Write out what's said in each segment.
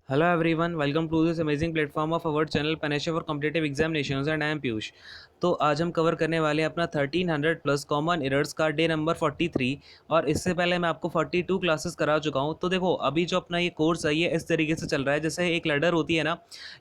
Hello everyone, welcome to this amazing platform of our channel Panesha for Competitive Examinations and I am Piyush. तो आज हम cover करने वाले हैं अपना 1300 प्लस कॉमन एरर्स का डे नंबर 43। और इससे पहले मैं आपको 42 क्लासेस करा चुका हूं। तो देखो अभी जो अपना ये कोर्स है ये इस तरीके से चल रहा है, जैसे एक लैडर होती है ना।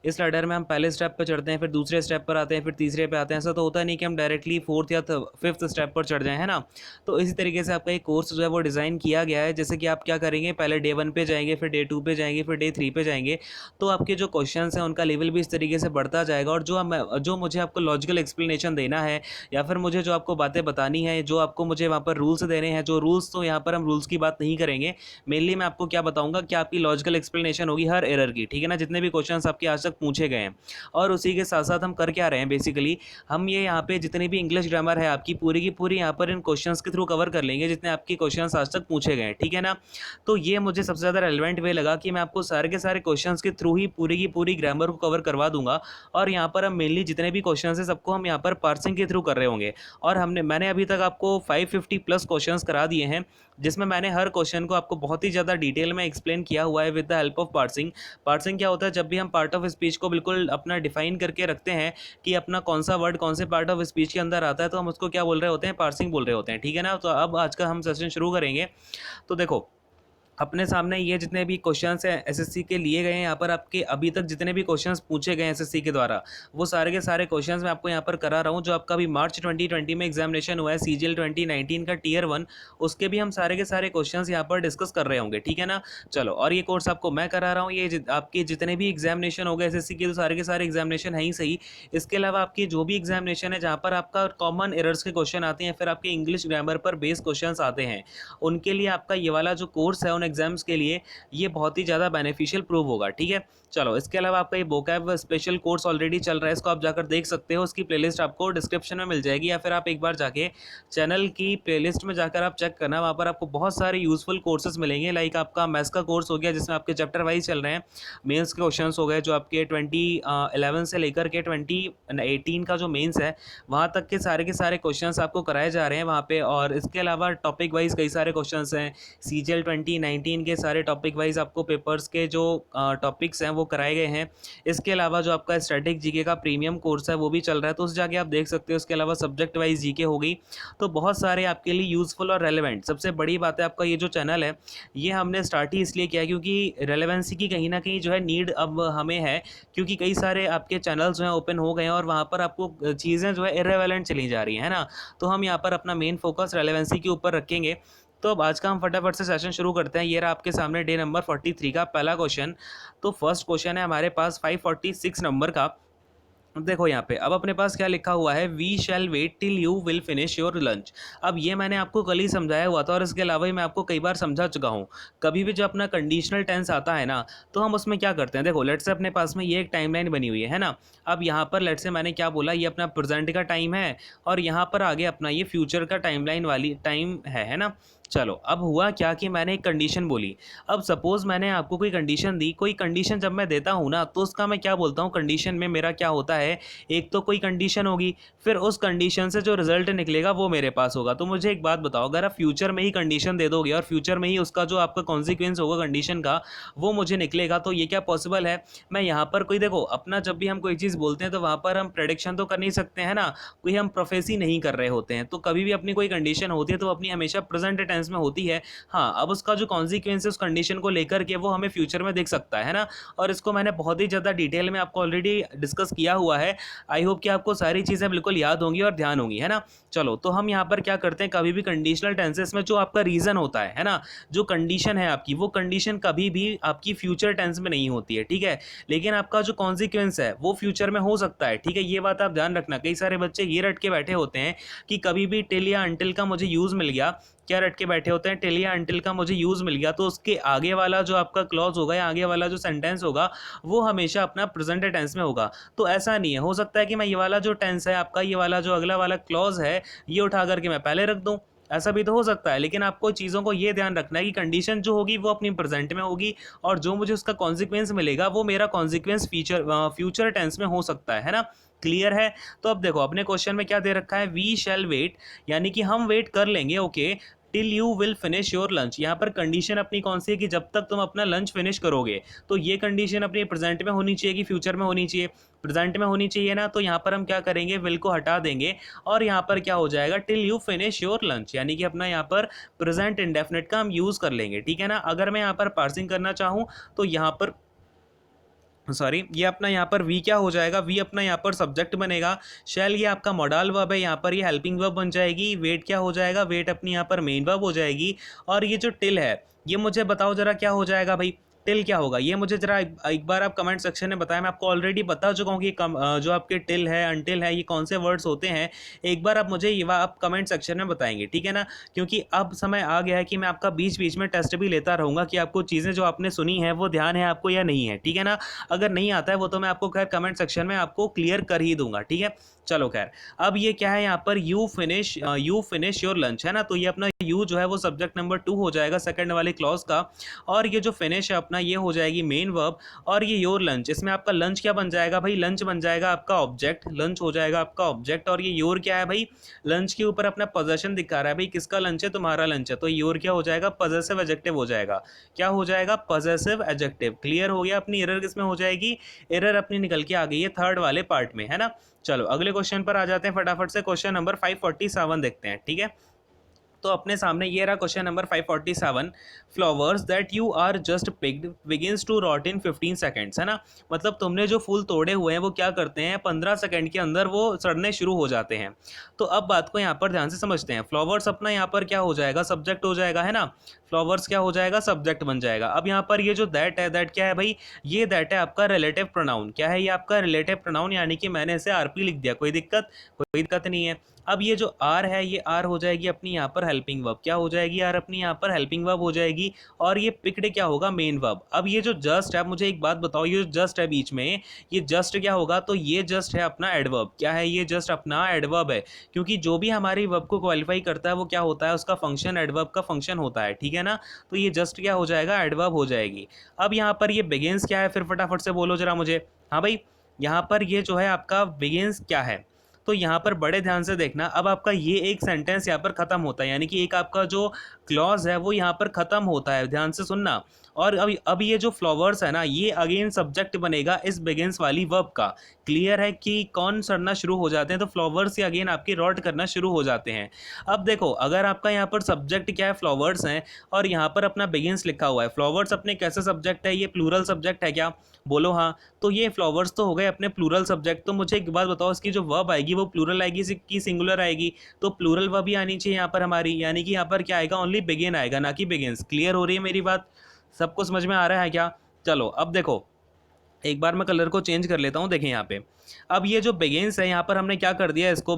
इस लैडर में हम पहले स्टेप पर चढ़ते हैं, फिर दूसरे स्टेप पर आते हैं, फिर तीसरे पे आते हैं। ऐसा तो होता नहीं कि हम डायरेक्टली फोर्थ या फिफ्थ स्टेप पर चढ़ जाएं, है ना। तो इसी तरीके से आपका एक कोर्स जो है वो डिज़ाइन किया गया है, जैसे कि आप क्या करेंगे, पहले डे 1 पे जाएंगे, फिर डे 2 पे जाएंगे, फिर डे 3 पे जाएंगे। तो आपके जो क्वेश्चंस हैं उनका लेवल भी इस तरीके से बढ़ता जाएगा। और जो मुझे आपको लॉजिकल एक्सप्लेनेशन देना है या फिर मुझे जो आपको बातें बतानी है, जो आपको मुझे वहाँ पर रूल्स देने हैं, जो रूल्स, तो यहाँ पर हम रूल्स की बात नहीं करेंगे। मेनली मैं आपको क्या बताऊंगा कि आपकी लॉजिकल एक्सप्लेनेशन होगी हर एरर की, ठीक है ना, जितने भी क्वेश्चन आपके आज तक पूछे गए हैं। और उसी के साथ साथ हम कर क्या रहे हैं, बेसिकली हम ये यहाँ पे जितनी भी इंग्लिश ग्रामर है आपकी पूरी की पूरी यहाँ पर इन क्वेश्चंस के थ्रू कवर कर लेंगे, जितने आपके क्वेश्चंस आज तक पूछे गए हैं, ठीक है ना। तो ये मुझे सबसे ज़्यादा रेलिवेंट वे लगा कि मैं आपको सारे के सारे क्वेश्चंस के थ्रू ही पूरी की पूरी ग्रामर को कवर करवा दूंगा। और यहाँ पर हम मेनली जितने भी क्वेश्चंस हैं सबको हम यहाँ पर पार्सिंग के थ्रू कर रहे होंगे। और मैंने अभी तक आपको 550 प्लस क्वेश्चंस करा दिए हैं, जिसमें मैंने हर क्वेश्चन को आपको बहुत ही ज़्यादा डिटेल में एक्सप्लेन किया हुआ है with the help of parsing. Parsing क्या होता है, जब भी हम पार्ट ऑफ स्पीच को बिल्कुल अपना डिफाइन करके रखते हैं कि अपना कौन सा वर्ड कौन से पार्ट ऑफ स्पीच के अंदर आता है, तो हम उसको क्या बोल रहे होते हैं, पार्सिंग बोल रहे होते हैं, ठीक है ना। तो अब आज का हम सेशन शुरू करेंगे। तो देखो अपने सामने ये जितने भी क्वेश्चंस हैं एसएससी के लिए गए हैं, यहाँ पर आपके अभी तक जितने भी क्वेश्चंस पूछे गए हैं एसएससी के द्वारा, वो सारे के सारे क्वेश्चंस मैं आपको यहाँ पर करा रहा हूँ। जो आपका अभी मार्च 2020 में एग्जामिनेशन हुआ है सीजीएल 2019 का टियर 1, उसके भी हम सारे के सारे क्वेश्चंस यहाँ पर डिस्कस कर रहे होंगे, ठीक है ना। चलो, और ये कोर्स आपको मैं करा रहा हूँ, ये आपके जितने भी एग्जामिनेशन हो गए एसएससी के, तो सारे के सारे एग्जामिनेशन है ही सही। इसके अलावा आपकी जो भी एग्जामिनेशन है जहाँ पर आपका कॉमन एरर्स के क्वेश्चन आते हैं, फिर आपके इंग्लिश ग्रामर पर बेस्ड क्वेश्चन आते हैं, उनके लिए आपका ये वाला जो कोर्स है उन एग्जाम्स के लिए ये बहुत ही ज़्यादा बेनिफिशियल प्रूव होगा, ठीक है। चलो, इसके अलावा आपका ये वोकैब स्पेशल कोर्स ऑलरेडी चल रहा है, इसको आप जाकर देख सकते हो। उसकी प्लेलिस्ट आपको डिस्क्रिप्शन में मिल जाएगी, या फिर आप एक बार जाके चैनल की प्लेलिस्ट में जाकर आप चेक करना, वहाँ पर आपको बहुत सारे यूजफुल कोर्सेज मिलेंगे। लाइक आपका मैथ्स का कोर्स हो गया, जिसमें आपके चैप्टर वाइज चल रहे हैं। मेंस के क्वेश्चन हो गए जो आपके 2011 से लेकर के 2018 का जो मेंस है वहाँ तक के सारे क्वेश्चन आपको कराए जा रहे हैं वहाँ पे। और इसके अलावा टॉपिक वाइज कई सारे क्वेश्चन हैं। सीजीएल 2019 के सारे टॉपिक वाइज आपको पेपर्स के जो टॉपिक्स हैं वो कराए गए हैं। इसके अलावा जो आपका स्टैटिक जीके का प्रीमियम कोर्स है वो भी चल रहा है, तो उस जाके आप देख सकते हो। इसके अलावा सब्जेक्ट वाइज जीके हो गई, तो बहुत सारे आपके लिए यूजफुल और रेलेवेंट। सबसे बड़ी बात है, आपका ये जो चैनल है ये हमने स्टार्ट ही इसलिए किया क्योंकि रेलेवेंसी की कहीं ना कहीं जो है नीड अब हमें है, क्योंकि कई सारे आपके चैनल्स जो हैं ओपन हो गए हैं और वहाँ पर आपको चीज़ें जो है इरेलेवेंट चली जा रही हैं, है ना। तो हम यहाँ पर अपना मेन फोकस रेलेवेंसी के ऊपर रखेंगे। तो अब आज का हम फटाफट से सेशन शुरू करते हैं। ये रहा आपके सामने डे नंबर 43 का पहला क्वेश्चन। तो फर्स्ट क्वेश्चन है हमारे पास 546 नंबर का। देखो यहाँ पे अब अपने पास क्या लिखा हुआ है, we shall wait till you will finish your lunch. अब ये मैंने आपको कल ही समझाया हुआ था, और इसके अलावा ही मैं आपको कई बार समझा चुका हूँ। कभी भी जो अपना कंडीशनल टेंस आता है ना, तो हम उसमें क्या करते हैं, देखो लेट से अपने पास में ये एक टाइमलाइन बनी हुई है ना। अब यहाँ पर लेट से मैंने क्या बोला, ये अपना प्रेजेंट का टाइम है, और यहाँ पर आगे अपना ये फ्यूचर का टाइमलाइन वाली टाइम है ना। चलो, अब हुआ क्या कि मैंने एक कंडीशन बोली। अब सपोज मैंने आपको कोई कंडीशन दी, कोई कंडीशन जब मैं देता हूँ ना, तो उसका मैं क्या बोलता हूँ, कंडीशन में मेरा क्या होता है, एक तो कोई कंडीशन होगी, फिर उस कंडीशन से जो रिजल्ट निकलेगा वो मेरे पास होगा। तो मुझे एक बात बताओ, अगर आप फ्यूचर में ही कंडीशन दे दोगे और फ्यूचर में ही उसका जो आपका कॉन्सिक्वेंस होगा कंडीशन का वो मुझे निकलेगा, तो ये क्या पॉसिबल है। मैं यहाँ पर कोई, देखो अपना जब भी हम कोई चीज़ बोलते हैं तो वहाँ पर हम प्रेडिक्शन तो कर नहीं सकते हैं ना, कोई हम प्रोफेसी नहीं कर रहे होते हैं। तो कभी भी अपनी कोई कंडीशन होती है तो अपनी हमेशा प्रेजेंट टेंस में होती है। हाँ, अब उसका जो कॉन्सिक्वेंस है उस कंडीशन को लेकर के वो हमें फ्यूचर में देख सकता है ना। और इसको मैंने बहुत ही ज़्यादा डिटेल में आपको ऑलरेडी डिस्कस किया हुआ है। आई होप कि आपको सारी चीज़ें बिल्कुल याद होंगी और ध्यान होंगी, है ना। चलो, तो हम यहाँ पर क्या करते हैं, कभी भी कंडीशनल टेंसेस में जो आपका रीज़न होता है ना, जो कंडीशन है आपकी, वो कंडीशन कभी भी आपकी फ्यूचर टेंस में नहीं होती है, ठीक है। लेकिन आपका जो कॉन्सिक्वेंस है वो फ्यूचर में हो सकता है, ठीक है। ये बात आप ध्यान रखना। कई सारे बच्चे ये रट के बैठे होते हैं कि कभी भी टिल या अंटिल का मुझे यूज़ मिल गया, क्या रट के बैठे होते हैं, टिल या अंटिल का मुझे यूज़ मिल गया, तो उसके आगे वाला जो आपका क्लॉज होगा या आगे वाला जो सेंटेंस होगा वो हमेशा अपना प्रेजेंट टेंस में होगा। तो ऐसा नहीं है, हो सकता है कि मैं ये वाला जो टेंस है आपका, ये वाला जो अगला वाला क्लॉज है, ये उठा करके मैं पहले रख दूं, ऐसा भी तो हो सकता है। लेकिन आपको चीज़ों को ये ध्यान रखना है कि कंडीशन जो होगी वो अपनी प्रेजेंट में होगी, और जो मुझे उसका कॉन्सिक्वेंस मिलेगा वो मेरा कॉन्सिक्वेंस फ्यूचर टेंस में हो सकता है ना। क्लियर है। तो अब देखो अपने क्वेश्चन में क्या दे रखा है, वी शैल वेट, यानी कि हम वेट कर लेंगे, okay, till you will finish your lunch. यहाँ पर कंडीशन अपनी कौन सी है कि जब तक तुम अपना लंच फिनिश करोगे, तो ये कंडीशन अपनी प्रेजेंट में होनी चाहिए कि फ्यूचर में होनी चाहिए? प्रेजेंट में होनी चाहिए ना। तो यहाँ पर हम क्या करेंगे, विल को हटा देंगे और यहाँ पर क्या हो जाएगा, till you finish your lunch, यानी कि अपना यहाँ पर प्रेजेंट इंडेफिनिट का हम यूज़ कर लेंगे, ठीक है ना। अगर मैं यहाँ पर पार्सिंग करना चाहूँ तो यहाँ पर सॉरी, ये अपना यहाँ पर वी क्या हो जाएगा, वी अपना यहाँ पर सब्जेक्ट बनेगा। शैल ये आपका मॉडल वर्ब है, यहाँ पर ये हेल्पिंग वर्ब बन जाएगी। वेट क्या हो जाएगा, वेट अपनी यहाँ पर मेन वर्ब हो जाएगी। और ये जो टिल है, ये मुझे बताओ जरा क्या हो जाएगा भाई, टिल क्या होगा, ये मुझे जरा एक बार आप कमेंट सेक्शन में बताएं। मैं आपको ऑलरेडी बता चुका हूँ कि जो आपके टिल है, अनटिल है, ये कौन से वर्ड्स होते हैं। एक बार आप मुझे ये आप कमेंट सेक्शन में बताएंगे, ठीक है ना। क्योंकि अब समय आ गया है कि मैं आपका बीच बीच में टेस्ट भी लेता रहूँगा कि आपको चीज़ें जो आपने सुनी है वो ध्यान है आपको या नहीं है, ठीक है ना। अगर नहीं आता है वो तो मैं आपको खैर कमेंट सेक्शन में आपको क्लियर कर ही दूंगा, ठीक है। चलो खैर, अब ये क्या है यहाँ पर, यू फिनिश योर लंच है ना। तो ये अपना यू जो है वो सब्जेक्ट नंबर 2 हो जाएगा सेकंड वाले क्लॉज का। और ये जो फिनिश है अपना, ये हो जाएगी मेन वर्ब। और ये योर लंच, इसमें आपका लंच क्या बन जाएगा भाई, लंच बन जाएगा आपका ऑब्जेक्ट, लंच हो जाएगा आपका ऑब्जेक्ट। और ये योर क्या है भाई, लंच के ऊपर अपना पोजेशन दिखा रहा है भाई, किसका लंच है, तुम्हारा लंच है। तो योर क्या हो जाएगा, पॉजेसिव एडजेक्टिव हो जाएगा। क्या हो जाएगा, पॉजेसिव एडजेक्टिव। क्लियर हो गया, अपनी एरर किसमें हो जाएगी, एरर अपनी निकल के आ गई है थर्ड वाले पार्ट में, है ना। चलो अगले क्वेश्चन पर आ जाते हैं फटाफट से। क्वेश्चन नंबर 547 देखते हैं, ठीक है। तो अपने सामने ये रहा question number 547, flowers that you are just picked begins to rot in 15 seconds, है ना। मतलब तुमने जो फूल तोड़े हुए हैं वो क्या करते हैं, 15 सेकंड के अंदर वो सड़ने शुरू हो जाते हैं। तो अब बात को यहाँ पर ध्यान से समझते हैं। फ्लावर्स अपना यहाँ पर क्या हो जाएगा, सब्जेक्ट हो जाएगा, है ना। फ्लावर्स क्या हो जाएगा, सब्जेक्ट बन जाएगा। अब यहाँ पर ये जो दैट है, दैट क्या है भाई, ये दैट है आपका रिलेटिव प्रोनाउन। क्या है ये आपका रिलेटिव प्रोनाउन, यानी कि मैंने इसे आरपी लिख दिया, कोई दिक्कत नहीं है। अब ये जो आर है, ये आर हो जाएगी अपनी यहाँ पर हेल्पिंग वर्ब। क्या हो जाएगी, आर अपनी यहाँ पर हेल्पिंग वर्ब हो जाएगी। और ये पिक्ड क्या होगा, मेन वर्ब। अब ये जो जस्ट है, मुझे एक बात बताओ, ये जो जस्ट है बीच में, ये जस्ट क्या होगा, तो ये जस्ट है अपना एडवर्ब। क्या है, ये जस्ट अपना एडवर्ब है। क्योंकि जो भी हमारी वर्ब को क्वालिफाई करता है वो क्या होता है, उसका फंक्शन एडवर्ब का फंक्शन होता है, ठीक है ना। तो ये जस्ट क्या हो जाएगा, एडवर्ब हो जाएगी। अब यहाँ पर ये बिगिंस क्या है, फिर फटाफट से बोलो जरा मुझे। हाँ भाई, यहाँ पर ये जो है आपका बिगिंस क्या है, तो यहाँ पर बड़े ध्यान से देखना। अब आपका ये एक सेंटेंस यहाँ पर खत्म होता है, यानी कि एक आपका जो क्लॉज है वो यहाँ पर खत्म होता है, ध्यान से सुनना। और अब ये जो फ्लावर्स है ना, ये अगेन सब्जेक्ट बनेगा इस बिगिंस वाली वर्ब का। क्लियर है कि कौन सड़ना शुरू हो जाते हैं, तो फ्लावर्स ही अगेन आपके रॉट करना शुरू हो जाते हैं। अब देखो, अगर आपका यहाँ पर सब्जेक्ट क्या है, फ्लावर्स हैं, और यहाँ पर अपना बिगिंस लिखा हुआ है। फ्लावर्स अपने कैसे सब्जेक्ट है, ये प्लूरल सब्जेक्ट है क्या, बोलो हाँ। तो ये फ्लावर्स तो हो गए अपने प्लूरल सब्जेक्ट। तो मुझे एक बात बताओ, इसकी जो वर्ब आएगी वो प्लूरल आएगी कि सिंगुलर आएगी, तो प्लूरल वर्ब ही आनी चाहिए यहाँ पर हमारी, यानी कि यहाँ पर क्या आएगा, ओनली बिगिन आएगा, ना कि बिगिंस। क्लियर हो रही है मेरी बात, सबको समझ में आ रहा है क्या। चलो अब देखो, एक बार मैं कलर को चेंज कर लेता हूँ, देखें यहाँ पे। अब ये जो बिगिंस है, यहाँ पर हमने क्या कर दिया, इसको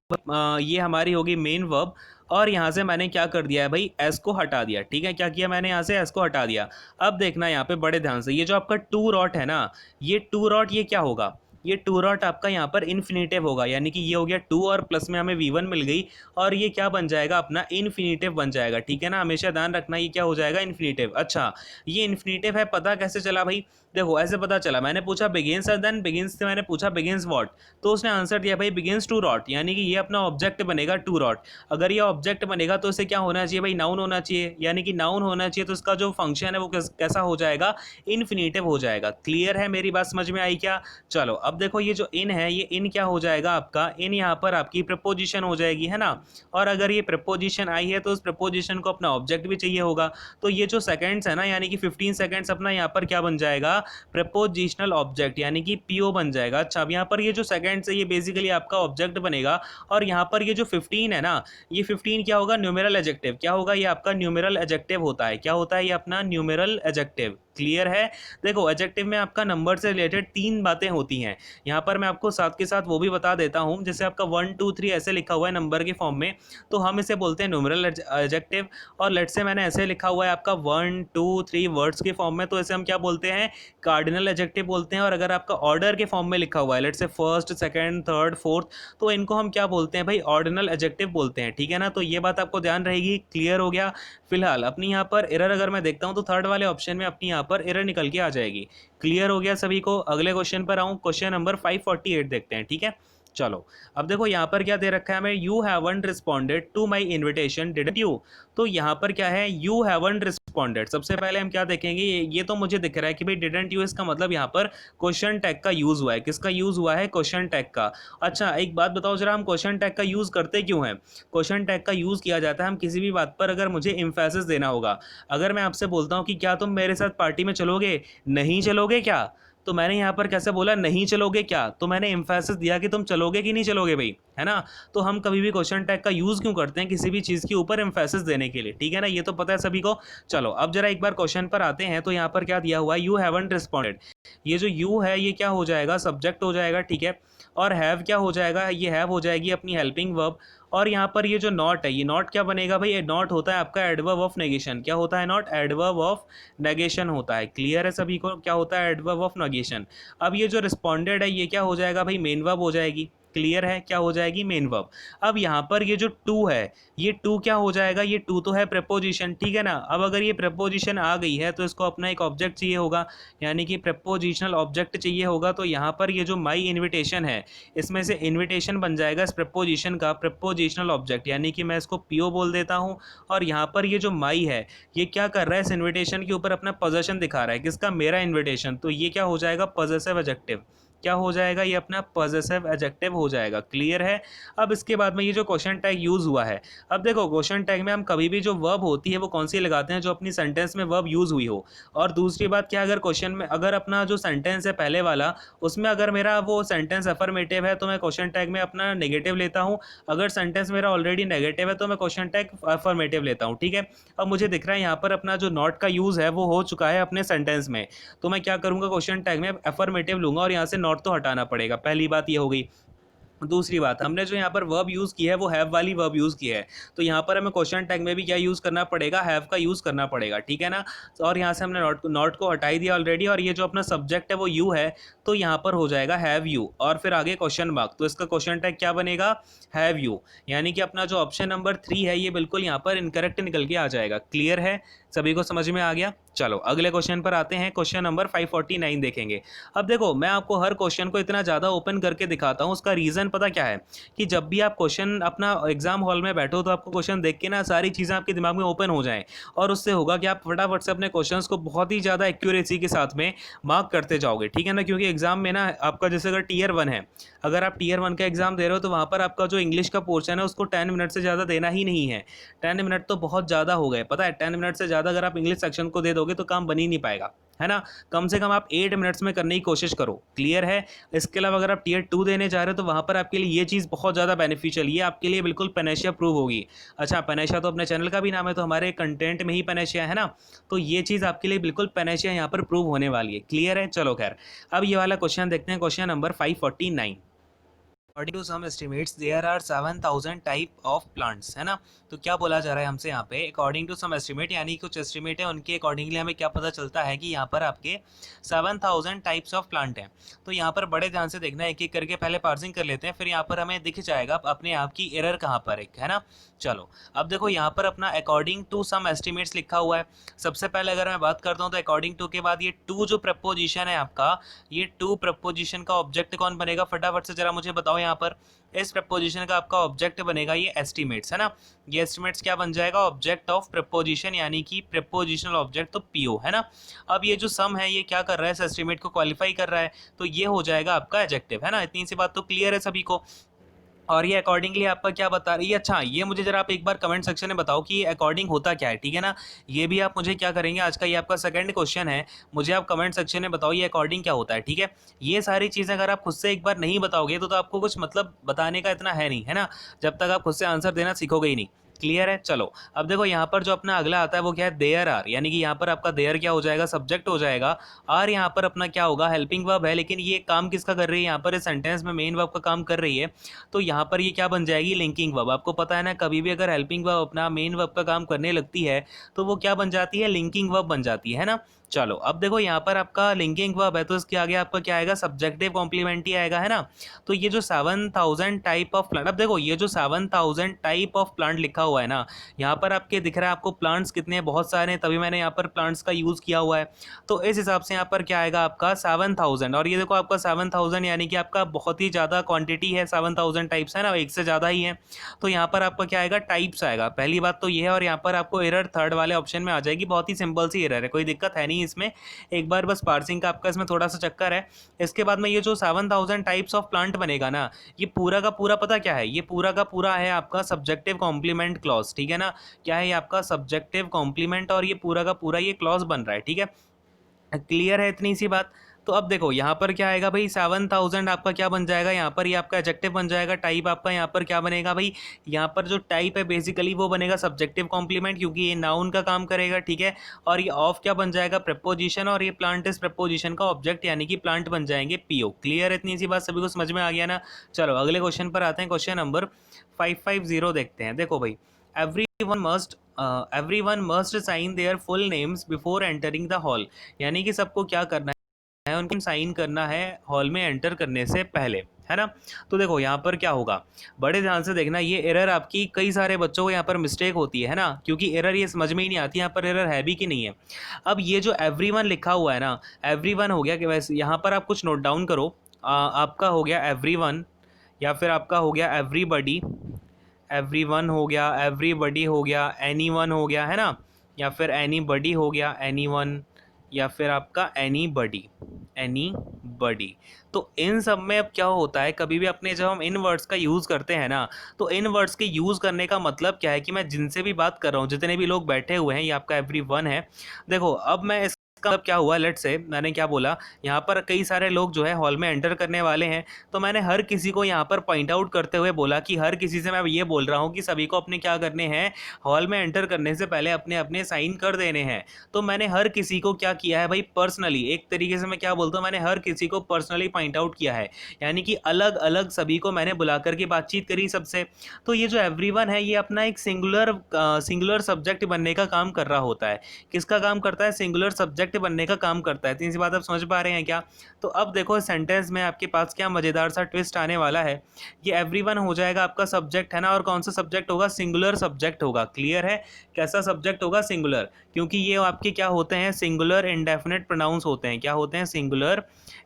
ये हमारी होगी मेन वर्ब। और यहाँ से मैंने क्या कर दिया है भाई, एस को हटा दिया, ठीक है। क्या किया मैंने, यहाँ से एस को हटा दिया। अब देखना यहाँ पे बड़े ध्यान से, ये जो आपका टू रॉट है ना, ये टू रॉट ये क्या होगा, ये टू रॉट आपका यहाँ पर इन्फिनेटिव होगा, यानी कि ये हो गया टू और प्लस में हमें V1 मिल गई, और ये क्या बन जाएगा, अपना इन्फिनेटिव बन जाएगा, ठीक है ना। हमेशा ध्यान रखना, ये क्या हो जाएगा, इन्फिनेटिव। अच्छा, ये इन्फिनेटिव है, पता कैसे चला भाई, देखो ऐसे पता चला, मैंने पूछा बिगिंस, और देन बिगिंस से मैंने पूछा बिगिंस व्हाट, तो उसने आंसर दिया भाई बिगिंस टू रॉट, यानी कि ये अपना ऑब्जेक्ट बनेगा टू रॉट। अगर ये ऑब्जेक्ट बनेगा तो इसे क्या होना चाहिए भाई, नाउन होना चाहिए, यानी कि नाउन होना चाहिए। तो इसका जो फंक्शन है वो कैसा हो जाएगा, इन्फिनेटिव हो जाएगा। क्लियर है, मेरी बात समझ में आई क्या। चलो अब देखो, ये जो इन है, ये इन क्या हो जाएगा आपका, इन यहाँ पर आपकी प्रपोजिशन हो जाएगी, है ना। और अगर ये प्रपोजिशन आई है तो उस प्रपोजिशन को अपना ऑब्जेक्ट भी चाहिए होगा। तो ये जो सेकंड्स है ना, यानी कि 15 सेकंड्स अपना यहाँ पर क्या बन जाएगा, प्रपोजिशनल ऑब्जेक्ट, यानी कि पीओ बन जाएगा। अच्छा, अब यहाँ पर ये जो सेकंड्स है ये बेसिकली आपका ऑब्जेक्ट बनेगा। और यहाँ पर ये जो 15 है ना, ये 15 क्या होगा, न्यूमेरल एडजेक्टिव। क्या होगा, ये आपका न्यूमेरल एडजेक्टिव होता है। क्या होता है, ये अपना न्यूमेरल एडजेक्टिव। क्लियर है। देखो एडजेक्टिव में आपका नंबर से रिलेटेड 3 बातें होती हैं। यहाँ पर मैं आपको साथ के साथ वो भी बता देता हूँ, जैसे आपका 1 2 3 ऐसे लिखा हुआ है नंबर के फॉर्म में, तो हम इसे बोलते हैं न्यूमेरल एडजेक्टिव। और लेट से मैंने ऐसे लिखा हुआ है आपका 1 2 3 वर्ड्स के फॉर्म में, तो इसे हम क्या बोलते हैं, कार्डिनल एडजेक्टिव बोलते हैं। और अगर आपका ऑर्डर के फॉर्म में लिखा हुआ है, लेट से फर्स्ट सेकंड थर्ड फोर्थ, तो इनको हम क्या बोलते हैं भाई, ऑर्डिनल एडजेक्टिव बोलते हैं। ठीक है ना, तो ये बात आपको ध्यान रहेगी। क्लियर हो गया। फिलहाल अपनी यहाँ पर एरर अगर मैं देखता हूँ तो थर्ड वाले ऑप्शन में अपनी यहाँ पर एरर निकल के आ जाएगी। क्लियर हो गया सभी को। अगले क्वेश्चन पर आऊँ, क्वेश्चन नंबर 548 देखते हैं। ठीक है, चलो अब देखो यहाँ पर क्या दे रखा है हमें, you haven't responded to my invitation didn't you. तो यहाँ पर क्या है, यू हैवंट रिस्पॉन्डेड। सबसे पहले हम क्या देखेंगे, ये तो मुझे दिख रहा है कि भाई डिडंट यू, इसका मतलब यहाँ पर क्वेश्चन टैग का यूज हुआ है। किसका यूज हुआ है, क्वेश्चन टैग का। अच्छा एक बात बताओ जरा, हम क्वेश्चन टैग का यूज करते क्यों हैं। क्वेश्चन टैग का यूज किया जाता है हम किसी भी बात पर अगर मुझे एम्फेसिस देना होगा। अगर मैं आपसे बोलता हूँ कि क्या तुम मेरे साथ पार्टी में चलोगे, नहीं चलोगे क्या, तो मैंने यहाँ पर कैसे बोला, नहीं चलोगे क्या, तो मैंने एम्फेसिस दिया कि तुम चलोगे कि नहीं चलोगे भाई, है ना। तो हम कभी भी क्वेश्चन टैग का यूज क्यों करते हैं, किसी भी चीज़ के ऊपर एम्फेसिस देने के लिए, ठीक है ना, ये तो पता है सभी को। चलो अब जरा एक बार क्वेश्चन पर आते हैं। तो यहाँ पर क्या दिया हुआ है, यू हैवंट रिस्पॉन्डेड। ये जो यू है ये क्या हो जाएगा, सब्जेक्ट हो जाएगा, ठीक है। और हैव क्या हो जाएगा, ये हैव हो जाएगी अपनी हेल्पिंग वर्ब। और यहाँ पर ये जो नॉट है, ये नॉट क्या बनेगा भाई, ये नॉट होता है आपका एडवर्ब ऑफ नेगेशन। क्या होता है नॉट, एडवर्ब ऑफ नेगेशन होता है। क्लियर है सभी को, क्या होता है, एडवर्ब ऑफ नेगेशन। अब ये जो रिस्पॉन्डेड है ये क्या हो जाएगा भाई, मेन वर्ब हो जाएगी। क्लियर है, क्या हो जाएगी, मेन वर्ब। अब यहाँ पर ये जो टू है, ये टू क्या हो जाएगा, ये टू तो है प्रेपोजिशन, ठीक है ना। अब अगर ये प्रेपोजिशन आ गई है तो इसको अपना एक ऑब्जेक्ट चाहिए होगा, यानी कि प्रेपोजिशनल ऑब्जेक्ट चाहिए होगा। तो यहाँ पर ये जो माई इन्विटेशन है, इसमें से इन्विटेशन बन जाएगा इस प्रेपोजिशन का प्रेपोजिशनल ऑब्जेक्ट, यानी कि मैं इसको पीओ बोल देता हूँ। और यहाँ पर ये जो माई है ये क्या कर रहा है, इस इन्विटेशन के ऊपर अपना पोजेशन दिखा रहा है। किसका, मेरा इन्विटेशन। तो ये क्या हो जाएगा, पॉजेसिव एडजेक्टिव। क्या हो जाएगा, ये अपना पॉजेसिव एडजेक्टिव हो जाएगा। क्लियर है। अब इसके बाद में ये जो क्वेश्चन टैग यूज हुआ है, अब देखो क्वेश्चन टैग में हम कभी भी जो वर्ब होती है वो कौन सी लगाते हैं, जो अपनी सेंटेंस में वर्ब यूज हुई हो। और दूसरी बात क्या, अगर क्वेश्चन में अगर अपना जो सेंटेंस है पहले वाला, उसमें अगर मेरा वो सेंटेंस अफर्मेटिव है तो मैं क्वेश्चन टैग में अपना नेगेटिव लेता हूँ। अगर सेंटेंस मेरा ऑलरेडी नेगेटिव है तो मैं क्वेश्चन टैग अफर्मेटिव लेता हूँ, ठीक है। अब मुझे दिख रहा है यहाँ पर अपना जो नॉट का यूज है वो हो चुका है अपने सेंटेंस में। तो मैं क्या करूँगा, क्वेश्चन टैग में अफर्मेटिव लूंगा और यहाँ से नॉट तो हटाना पड़ेगा। पहली बात ये हो गई। दूसरी बात, हमने जो यहाँ पर वर्ब यूज़ की है वो हैव वाली वर्ब यूज़ की है। तो यहाँ पर हमें क्वेश्चन टैग में भी क्या यूज़ करना पड़ेगा, हैव का यूज़ करना पड़ेगा, ठीक है ना। और यहाँ से हमने नॉट को हटा ही दिया ऑलरेडी। और ये जो अपना सब्जेक्ट है वो यू है, तो यहाँ पर हो जाएगा हैव यू और फिर आगे क्वेश्चन मार्क। तो इसका क्वेश्चन टैग क्या बनेगा, हैव यू। यानी कि अपना जो ऑप्शन नंबर 3 है ये बिल्कुल यहाँ पर इनकरेक्ट निकल के आ जाएगा। क्लियर है, सभी को समझ में आ गया। चलो अगले क्वेश्चन पर आते हैं। क्वेश्चन नंबर 549 देखेंगे। अब देखो मैं आपको हर क्वेश्चन को इतना ज़्यादा ओपन करके दिखाता हूँ, उसका रीज़न पता क्या है, कि जब भी आप क्वेश्चन अपना एग्जाम हॉल में बैठो तो आपको क्वेश्चन देख के ना सारी चीज़ें आपके दिमाग में ओपन हो जाएं। और उससे होगा कि आप फटाफट से अपने क्वेश्चंस को बहुत ही ज़्यादा एक्यूरेसी के साथ में मार्क करते जाओगे, ठीक है ना। क्योंकि एग्जाम में ना आपका जैसे अगर टीयर 1 है, अगर आप टीयर 1 का एग्जाम दे रहे हो तो वहाँ पर आपका जो इंग्लिश का पोर्शन है उसको 10 मिनट से ज़्यादा देना ही नहीं है। 10 मिनट तो बहुत ज़्यादा हो गए, पता है। 10 मिनट से ज़्यादा अगर आप इंग्लिश सेक्शन को दे दोगे तो काम बन ही नहीं पाएगा, है ना। कम से कम आप 8 मिनट्स में करने की कोशिश करो। क्लियर है। इसके अलावा अगर आप टीयर 2 देने जा रहे हो तो वहाँ पर आपके लिए ये चीज़ बहुत ज़्यादा बेनिफिशियल, ये आपके लिए बिल्कुल पेनेशिया प्रूव होगी। अच्छा, पेनेशिया तो अपने चैनल का भी नाम है, तो हमारे कंटेंट में ही पेनेशिया है ना। तो ये चीज़ आपके लिए बिल्कुल पेनेशिया यहाँ पर प्रूव होने वाली है। क्लियर है। चलो खैर, अब ये वाला क्वेश्चन देखते हैं, question number 549। According to some estimates, there are 7,000 type of plants, है ना। तो क्या बोला जा रहा है हमसे यहाँ पे, अकॉर्डिंग टू सम एस्टिमेट, यानी कुछ एस्टिमेट है उनके अकॉर्डिंगली हमें क्या पता चलता है कि यहाँ पर आपके 7,000 टाइप्स ऑफ प्लांट हैं। तो यहाँ पर बड़े ध्यान से देखना, एक एक करके पहले पार्सिंग कर लेते हैं, फिर यहाँ पर हमें दिख जाएगा अपने आप की एरर कहाँ पर है ना। चलो अब देखो यहाँ पर अपना अकॉर्डिंग टू सम एस्टिमेट्स लिखा हुआ है। सबसे पहले अगर मैं बात करता हूँ तो अकॉर्डिंग टू के बाद ये टू जो प्रपोजिशन है आपका, ये टू प्रपोजिशन का ऑब्जेक्ट कौन बनेगा, फटाफट से जरा मुझे बताओ। यहाँ पर इस प्रपोजिशन का आपका ऑब्जेक्ट बनेगा ये एस्टिमेट्स, है ना। ये एस्टिमेट्स क्या बन जाएगा, ऑब्जेक्ट ऑफ प्रपोजिशन, यानी कि प्रपोजिशनल ऑब्जेक्ट, तो पीओ, है ना। अब ये जो सम है ये क्या कर रहा है, इस एस्टिमेट को क्वालिफाई कर रहा है, तो ये हो जाएगा आपका एडजेक्टिव, है ना। इतनी सी बात तो क्लियर है सभी को। और ये अकॉर्डिंगली आपका क्या बता रही है। अच्छा, ये मुझे जरा आप एक बार कमेंट सेक्शन में बताओ कि ये अकॉर्डिंग होता क्या है, ठीक है ना। ये भी आप मुझे क्या करेंगे, आज का ये आपका सेकंड क्वेश्चन है, मुझे आप कमेंट सेक्शन में बताओ ये अकॉर्डिंग क्या होता है, ठीक है। ये सारी चीज़ें अगर आप खुद से एक बार नहीं बताओगे तो आपको कुछ मतलब बताने का इतना है नहीं, है ना, जब तक आप खुद से आंसर देना सीखोगे ही नहीं। क्लियर है। चलो अब देखो यहाँ पर जो अपना अगला आता है वो क्या है, देयर आर, यानी कि यहाँ पर आपका देयर क्या हो जाएगा, सब्जेक्ट हो जाएगा। आर यहाँ पर अपना क्या होगा, हेल्पिंग वर्ब है, लेकिन ये काम किसका कर रही है, यहाँ पर इस सेंटेंस में मेन वर्ब का काम कर रही है। तो यहाँ पर ये क्या बन जाएगी, लिंकिंग वर्ब। आपको पता है ना, कभी भी अगर हेल्पिंग वर्ब अपना मेन वर्ब का काम करने लगती है तो वो क्या बन जाती है, लिंकिंग वर्ब बन जाती है ना। चलो अब देखो यहाँ पर आपका लिंकिंग वर्ब है तो इसके आगे आपका क्या आएगा, सब्जेक्टिव कॉम्प्लीमेंट ही आएगा, है ना। तो ये जो 7000 टाइप ऑफ प्लांट, अब देखो ये जो 7000 टाइप ऑफ प्लांट लिखा हुआ है ना, यहाँ पर आपके दिख रहा है आपको प्लांट्स कितने हैं, बहुत सारे हैं, तभी मैंने यहाँ पर प्लांट्स का यूज़ किया हुआ है। तो इस हिसाब से यहाँ पर क्या आएगा आपका 7000, और ये देखो आपका 7000 यानी कि आपका बहुत ही ज़्यादा क्वांटिटी है, 7000 टाइप्स है ना, एक से ज़्यादा ही है। तो यहाँ पर आपका क्या आएगा, टाइप्स आएगा, पहली बात तो ये है। और यहाँ पर आपको एरर थर्ड वाले ऑप्शन में आ जाएगी, बहुत ही सिंपल सी एरर है, कोई दिक्कत है नहीं इसमें। एक बार बस पार्सिंग का आपका इसमें थोड़ा सा चक्कर है। इसके बाद में ये जो 7000 टाइप्स ऑफ प्लांट बनेगा ना, ये पूरा का पूरा पता क्या है, ये पूरा का पूरा है आपका सब्जेक्टिव कॉम्प्लीमेंट क्लॉज, ठीक है ना। क्या है ये आपका सब्जेक्टिव कॉम्प्लीमेंट, और ये पूरा का पूरा ये क्लॉज बन रहा है, ठीक है। क्लियर है इतनी सी बात। तो अब देखो यहाँ पर क्या आएगा भाई, 7000 आपका क्या बन जाएगा, यहाँ पर ये आपका एडजेक्टिव बन जाएगा। टाइप आपका यहाँ पर क्या बनेगा भाई, यहाँ पर जो टाइप है बेसिकली वो बनेगा सब्जेक्टिव कॉम्प्लीमेंट, क्योंकि ये नाउन का काम करेगा, ठीक है। और ये ऑफ क्या बन जाएगा, प्रेपोजिशन, और ये प्लांट इस प्रेपोजिशन का ऑब्जेक्ट यानी कि प्लांट बन जाएंगे पीओ। क्लियर है इतनी सी बात, सभी को समझ में आ गया ना। चलो अगले क्वेश्चन पर आते हैं, क्वेश्चन नंबर 550 देखते हैं। देखो भाई, everyone must sign their full names before entering the hall, यानी कि सबको क्या करना है, उनको साइन करना है हॉल में एंटर करने से पहले, है ना। तो देखो यहाँ पर क्या होगा, बड़े ध्यान से देखना, ये एरर आपकी कई सारे बच्चों को यहाँ पर मिस्टेक होती है ना, क्योंकि एरर ये समझ में ही नहीं आती यहाँ पर एरर है भी कि नहीं है। अब ये जो एवरीवन लिखा हुआ है ना, एवरीवन हो गया कि वैसे यहाँ पर आप कुछ नोट डाउन करो। आपका हो गया एवरीवन, या फिर आपका हो गया एवरीबडी, एवरीवन हो गया, एवरीबडी हो गया, एनीवन हो गया, है ना, या फिर एनीबडी हो गया, एनीवन, या फिर आपका एनीबडी, एनीबडी। तो इन सब में अब क्या होता है, कभी भी अपने जब हम इन वर्ड्स का यूज़ करते हैं ना, तो इन वर्ड्स के यूज़ करने का मतलब क्या है कि मैं जिनसे भी बात कर रहा हूँ, जितने भी लोग बैठे हुए हैं, ये आपका एवरीवन है। देखो अब मैं इसका मतलब क्या हुआ, लेट्स से मैंने क्या बोला, यहाँ पर कई सारे लोग जो है हॉल में एंटर करने वाले हैं, तो मैंने हर किसी को यहाँ पर पॉइंट आउट करते हुए बोला कि हर किसी से मैं ये बोल रहा हूँ कि सभी को अपने क्या करने हैं, हॉल में एंटर करने से पहले अपने अपने साइन कर देने हैं। तो मैंने हर किसी को क्या किया है भाई, पर्सनली, एक तरीके से मैं क्या बोलता हूँ, मैंने हर किसी को पर्सनली पॉइंट आउट किया है, यानी कि अलग अलग सभी को मैंने बुला करके बातचीत करी सबसे। तो ये जो एवरीवन है ये अपना एक सिंगुलर सब्जेक्ट बनने का काम कर रहा होता है। किसका काम करता है, सिंगुलर सब्जेक्ट बनने का काम करता है। तीन सी बात आप समझ पा रहे हैं क्या। तो अब देखो सेंटेंस में आपके पास क्या मज़ेदार सा ट्विस्ट आने वाला है। ये एवरीवन हो जाएगा आपका सब्जेक्ट, है ना, और कौन सा सब्जेक्ट होगा, सिंगुलर सब्जेक्ट होगा। क्लियर है, कैसा सब्जेक्ट होगा, सिंगुलर, क्योंकि ये आपके क्या होते हैं, सिंगुलर इंडेफिनिट प्रोनाउंस होते हैं। क्या होते हैं, सिंगुलर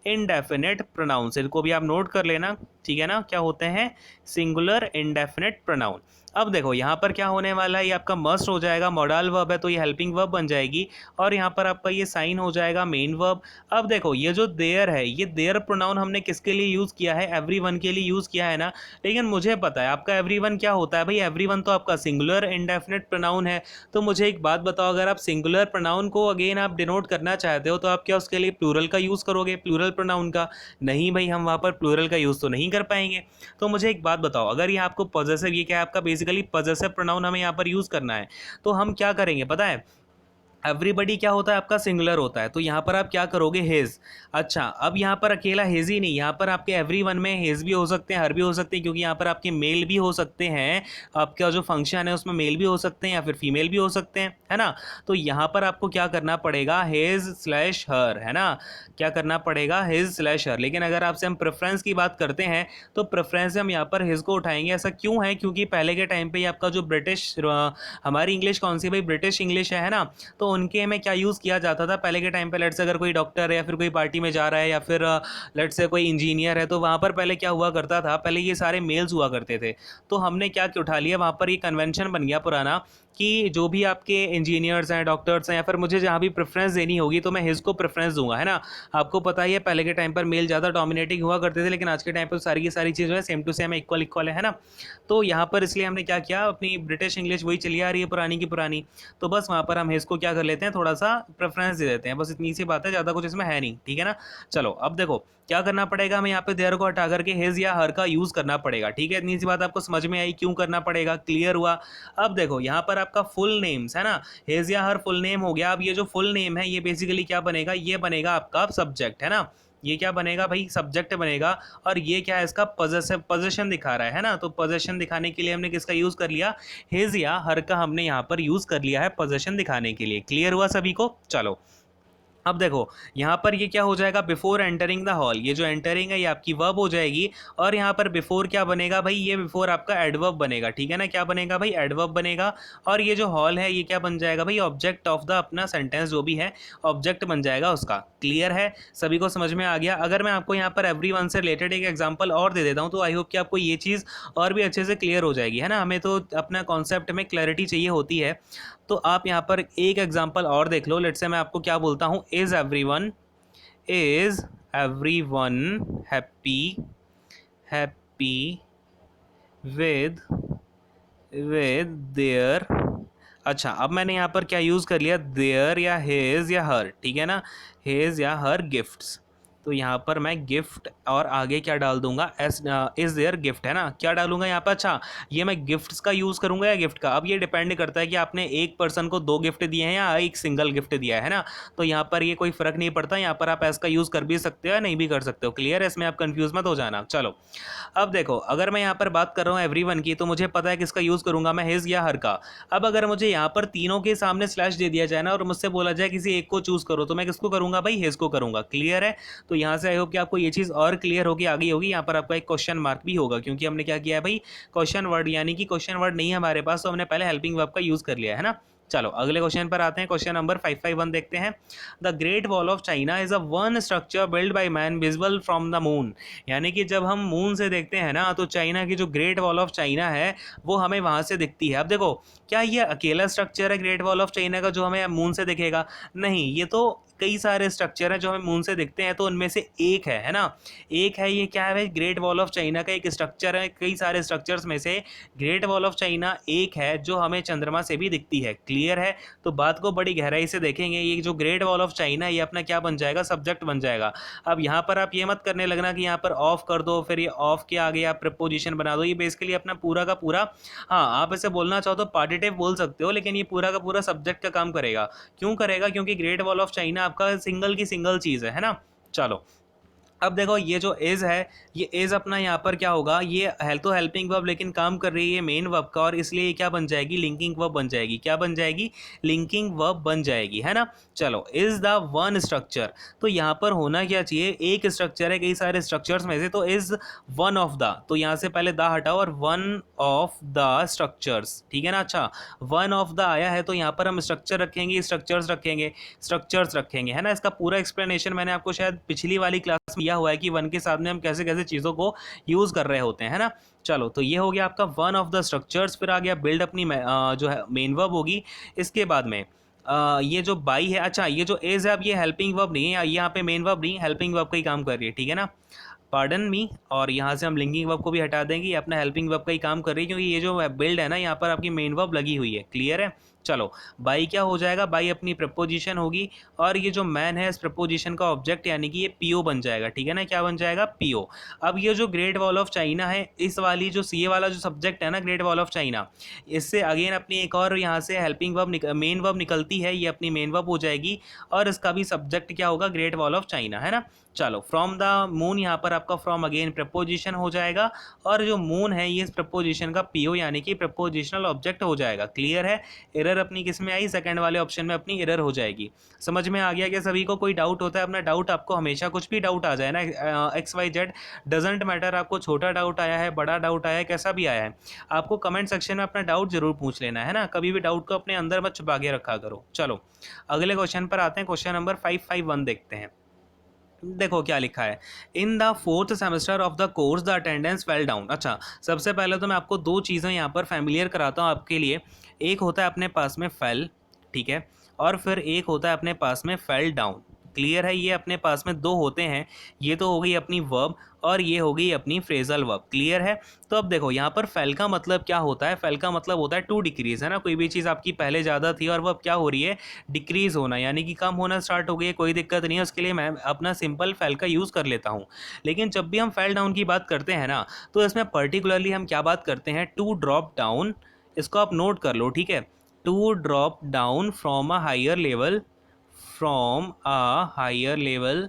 इंडेफिनिट प्रोनाउंस, इनको भी आप नोट कर लेना, ठीक है ना। क्या होते हैं, सिंगुलर इंडेफिनिट प्रोनाउन। अब देखो यहाँ पर क्या होने वाला है, ये आपका मस्ट हो जाएगा, मॉडल वर्ब है तो ये हेल्पिंग वर्ब बन जाएगी, और यहाँ पर आपका ये साइन हो जाएगा मेन वर्ब। अब देखो ये जो देयर है, ये देयर प्रोनाउन हमने किसके लिए यूज़ किया है, एवरीवन के लिए यूज़ किया है ना। लेकिन मुझे पता है आपका एवरीवन क्या होता है भाई, एवरीवन तो आपका सिंगुलर इंडेफिनिट प्रोनाउन है। तो मुझे एक बात बताओ, अगर आप सिंगुलर प्रोनाउन को अगेन आप डिनोट करना चाहते हो, तो आप क्या उसके लिए प्लूरल का यूज़ करोगे, प्लूरल प्रोनाउन का। नहीं भाई, हम वहाँ पर प्लूरल का यूज़ तो नहीं कर पाएंगे। तो मुझे एक बात बताओ, अगर ये आपको पॉजेसिव, ये क्या है आपका बेसिकली पॉजेसिव प्रोनाउन हमें यहाँ पर यूज़ करना है, तो हम क्या करेंगे पता है, एवरीबडी क्या होता है आपका, सिंगुलर होता है, तो यहाँ पर आप क्या करोगे, हेज। अच्छा, अब यहाँ पर अकेला हेज ही नहीं, यहाँ पर आपके एवरीवन में हेज भी हो सकते हैं, हर भी हो सकते हैं, क्योंकि यहाँ पर आपके मेल भी हो सकते हैं, आपका जो फंक्शन है उसमें मेल भी हो सकते हैं या फिर फीमेल भी हो सकते हैं, है ना। तो यहाँ पर आपको क्या करना पड़ेगा, हेज स्लैश हर, है ना, क्या करना पड़ेगा, हिज स्लैश हर। लेकिन अगर आपसे हम प्रेफरेंस की बात करते हैं, तो प्रेफरेंस से हम यहाँ पर हिज को उठाएंगे। ऐसा क्यों है, क्योंकि पहले के टाइम पे आपका जो ब्रिटिश, हमारी इंग्लिश कौन सी भाई, ब्रिटिश इंग्लिश है ना। तो उनके में क्या यूज़ किया जाता था पहले के टाइम पे, लेट्स से अगर कोई डॉक्टर है या फिर कोई पार्टी में जा रहा है, या फिर लेट्स से कोई इंजीनियर है, तो वहाँ पर पहले क्या हुआ करता था, पहले ये सारे मेल्स हुआ करते थे। तो हमने क्या उठा लिया, वहाँ पर ये कन्वेंशन बन गया पुराना कि जो भी आपके इंजीनियर्स हैं, डॉक्टर्स हैं, या फिर मुझे जहाँ भी प्रेफरेंस देनी होगी तो मैं हिज को प्रेफरेंस दूंगा, है ना। आपको पता ही है पहले के टाइम पर मेल ज़्यादा डोमिनेटिंग हुआ करते थे, लेकिन आज के टाइम पर सारी की सारी चीज़ जो है same to same equal equal है ना। तो यहाँ पर इसलिए हमने क्या किया, अपनी ब्रिटिश इंग्लिश वही चली आ रही है पुरानी की पुरानी, तो बस वहाँ पर हम हिज को क्या कर लेते हैं, थोड़ा सा प्रेफरेंस दे देते हैं, बस इतनी सी बात है, ज़्यादा कुछ इसमें है नहीं, ठीक है ना। चलो अब देखो क्या करना पड़ेगा, हमें यहाँ पे देयर को हटा करके हिज या हर का यूज़ करना पड़ेगा, ठीक है। इतनी सी बात आपको समझ में आई, क्यों करना पड़ेगा, क्लियर हुआ। अब देखो यहाँ पर आपका फुल नेम्स है ना, हिज या हर फुल नेम हो गया। अब ये जो फुल नेम है ये बेसिकली क्या बनेगा, ये बनेगा आपका सब्जेक्ट, है ना। ये क्या बनेगा भाई, सब्जेक्ट बनेगा। और ये क्या है, इसका पोजेशन दिखा रहा है ना। तो पोजेशन दिखाने के लिए हमने किसका यूज़ कर लिया, हिज या हर का हमने यहाँ पर यूज़ कर लिया है पोजेशन दिखाने के लिए। क्लियर हुआ सभी को। चलो अब देखो यहाँ पर ये क्या हो जाएगा, बिफोर एंटरिंग द हॉल, ये जो एंटरिंग है ये आपकी वर्ब हो जाएगी, और यहाँ पर बिफोर क्या बनेगा भाई, ये बिफोर आपका एडवर्ब बनेगा, ठीक है ना, क्या बनेगा भाई, एडवर्ब बनेगा। और ये जो हॉल है ये क्या बन जाएगा भाई, ऑब्जेक्ट ऑफ द अपना सेंटेंस जो भी है ऑब्जेक्ट बन जाएगा उसका। क्लियर है, सभी को समझ में आ गया। अगर मैं आपको यहाँ पर एवरीवन से रिलेटेड एक एग्जाम्पल और दे देता हूँ तो आई होप कि आपको ये चीज़ और भी अच्छे से क्लियर हो जाएगी, है ना। हमें तो अपना कॉन्सेप्ट में क्लैरिटी चाहिए होती है। तो आप यहाँ पर एक एग्जांपल और देख लो। लेट्स से मैं आपको क्या बोलता हूँ, is everyone happy happy with their. अच्छा, अब मैंने यहाँ पर क्या यूज़ कर लिया, देयर या हेज या हर, ठीक है ना, हेज या हर गिफ्ट्स। तो यहाँ पर मैं गिफ्ट और आगे क्या डाल दूंगा, एस इज देयर गिफ्ट, है ना, क्या डालूंगा यहाँ पर। अच्छा, ये मैं गिफ्ट्स का यूज़ करूंगा या गिफ्ट का, अब ये डिपेंड करता है कि आपने एक पर्सन को 2 गिफ्ट दिए हैं या एक सिंगल गिफ्ट दिया है ना। तो यहाँ पर ये कोई फ़र्क नहीं पड़ता, यहाँ पर आप एस का यूज़ कर भी सकते हो या नहीं भी कर सकते हो। क्लियर है, इसमें आप कंफ्यूज मत हो जाना। चलो अब देखो, अगर मैं यहाँ पर बात कर रहा हूँ एवरीवन की, तो मुझे पता है किसका यूज़ करूंगा मैं, हिज या हर का। अब अगर मुझे यहाँ पर तीनों के सामने स्लैश दे दिया जाए ना और मुझसे बोला जाए किसी एक को चूज करो, तो मैं किसको करूंगा भाई, हिज को करूंगा। क्लियर है, तो यहाँ से आई होप कि आपको ये चीज़ और क्लियर होगी, आगे होगी। यहाँ पर आपका एक क्वेश्चन मार्क भी होगा, क्योंकि हमने क्या किया है भाई, क्वेश्चन वर्ड, यानी कि क्वेश्चन वर्ड नहीं है हमारे पास, तो हमने पहले हेल्पिंग वर्ब का यूज़ कर लिया है ना। चलो अगले क्वेश्चन पर आते हैं, क्वेश्चन नंबर 551 देखते हैं। The great wall of China is a one structure build by man visible from the moon. यानी कि जब हम मून से देखते हैं ना, तो चाइना की जो ग्रेट वॉल ऑफ चाइना है वो हमें वहाँ से दिखती है। अब देखो, क्या ये अकेला स्ट्रक्चर है ग्रेट वॉल ऑफ चाइना का जो हमें मून से दिखेगा, नहीं, ये तो कई सारे स्ट्रक्चर हैं जो हमें मून से दिखते हैं, तो उनमें से एक है ना, एक है। ये क्या है भाई, ग्रेट वॉल ऑफ चाइना का एक स्ट्रक्चर है, कई सारे स्ट्रक्चर्स में से ग्रेट वॉल ऑफ चाइना एक है जो हमें चंद्रमा से भी दिखती है। क्लियर है, तो बात को बड़ी गहराई से देखेंगे, ये जो ग्रेट वॉल ऑफ चाइना ये अपना क्या बन जाएगा, सब्जेक्ट बन जाएगा। अब यहाँ पर आप ये मत करने लगना कि यहाँ पर ऑफ कर दो, फिर ये ऑफ के आगे आप प्रपोजिशन बना दो, ये बेसिकली अपना पूरा का पूरा, हाँ आप इसे बोलना चाहो तो पार्टिटिव बोल सकते हो, लेकिन ये पूरा का पूरा सब्जेक्ट का काम करेगा। क्यों करेगा, क्योंकि ग्रेट वॉल ऑफ चाइना आपका सिंगल की सिंगल चीज़ है ना। चलो अब देखो, ये जो इज़ है, ये इज़ अपना यहाँ पर क्या होगा, ये तो हेल्पिंग वर्ब लेकिन काम कर रही है मेन वर्ब का, और इसलिए ये क्या बन जाएगी, लिंकिंग वर्ब बन जाएगी। क्या बन जाएगी, लिंकिंग वर्ब बन जाएगी, है ना। चलो, इज़ द वन स्ट्रक्चर, तो यहाँ पर होना क्या चाहिए, एक स्ट्रक्चर है कई सारे स्ट्रक्चर्स में से, तो इज़ वन ऑफ द, तो यहाँ से पहले द हटाओ और वन ऑफ द स्ट्रक्चर्स, ठीक है ना। अच्छा, वन ऑफ द आया है तो यहाँ पर हम स्ट्रक्चर रखेंगे, स्ट्रक्चर्स रखेंगे, है ना। इसका पूरा एक्सप्लेनेशन मैंने आपको शायद पिछली वाली क्लास में हुआ है कि वन के साथ में हम कैसे कैसे चीज़ों को यूज़ कर रहे होते हैं, है ना। चलो, तो ये हो गया आपका वन ऑफ द स्ट्रक्चर्स। फिर आ गया बिल्ड, अपनी जो है मेन वर्ब होगी। इसके बाद में ये जो बाई है, अच्छा ये जो एज है, अब ये हेल्पिंग वर्ब नहीं है, यहाँ पे मेन वर्ब नहीं, हेल्पिंग वर्ब का ही काम कर रही है, ठीक है ना, पार्डन मी। और यहाँ से हम लिंकिंग वर्ब को भी हटा देंगे, ये अपना हेल्पिंग वर्ब का ही काम कर रही है, क्योंकि ये जो बिल्ड है ना, यहाँ पर आपकी मेन वर्ब लगी हुई है। क्लियर है, चलो बाई क्या हो जाएगा, बाई अपनी प्रपोजिशन होगी, और ये जो मैन है इस प्रपोजिशन का ऑब्जेक्ट, यानी कि ये पीओ बन जाएगा, ठीक है ना, क्या बन जाएगा, पीओ। अब ये जो ग्रेट वॉल ऑफ चाइना है, इस वाली जो सीए वाला जो सब्जेक्ट है ना, ग्रेट वॉल ऑफ चाइना, इससे अगेन अपनी एक और यहाँ से हेल्पिंग वर्ब मेन वर्ब निकलती है, ये अपनी मेन वर्ब हो जाएगी, और इसका भी सब्जेक्ट क्या होगा, ग्रेट वॉल ऑफ चाइना, है ना। चलो, फ्रॉम द मून, यहाँ पर आपका फ्रॉम अगेन प्रपोजिशन हो जाएगा, और जो मून है ये इस प्रपोजिशन का पीओ यानी कि प्रपोजिशनल ऑब्जेक्ट हो जाएगा। क्लियर है, एरर अपनी किस में आई, सेकंड वाले ऑप्शन में अपनी एरर हो जाएगी। समझ में आ गया क्या सभी को, कोई डाउट होता है अपना, डाउट आपको हमेशा कुछ भी डाउट आ जाए ना, XYZ डजेंट मैटर, आपको छोटा डाउट आया है, बड़ा डाउट आया है, कैसा भी आया है, आपको कमेंट सेक्शन में अपना डाउट जरूर पूछ लेना, है ना। कभी भी डाउट को अपने अंदर मत छुपा के रखा करो। चलो अगले क्वेश्चन पर आते हैं, क्वेश्चन नंबर 551 देखते हैं। देखो क्या लिखा है, in the fourth semester of the course the attendance fell down. अच्छा, सबसे पहले तो मैं आपको दो चीज़ें यहाँ पर फैमिलियर कराता हूँ आपके लिए। एक होता है अपने पास में फेल, ठीक है, और फिर एक होता है अपने पास में फेल डाउन। क्लियर है, ये अपने पास में दो होते हैं, ये तो हो गई अपनी वर्ब और ये हो गई अपनी फ्रेजल वर्ब। क्लियर है, तो अब देखो यहाँ पर फेल का मतलब क्या होता है, फेल का मतलब होता है टू डिक्रीज, है ना। कोई भी चीज़ आपकी पहले ज़्यादा थी और वो अब क्या हो रही है, डिक्रीज होना, यानी कि कम होना स्टार्ट हो गई है, कोई दिक्कत नहीं है, उसके लिए मैं अपना सिंपल फेल का यूज़ कर लेता हूँ। लेकिन जब भी हम फेल डाउन की बात करते हैं ना, तो इसमें पर्टिकुलरली हम क्या बात करते हैं, टू ड्रॉप डाउन। इसको आप नोट कर लो, ठीक है, to drop down from a higher level, from a higher level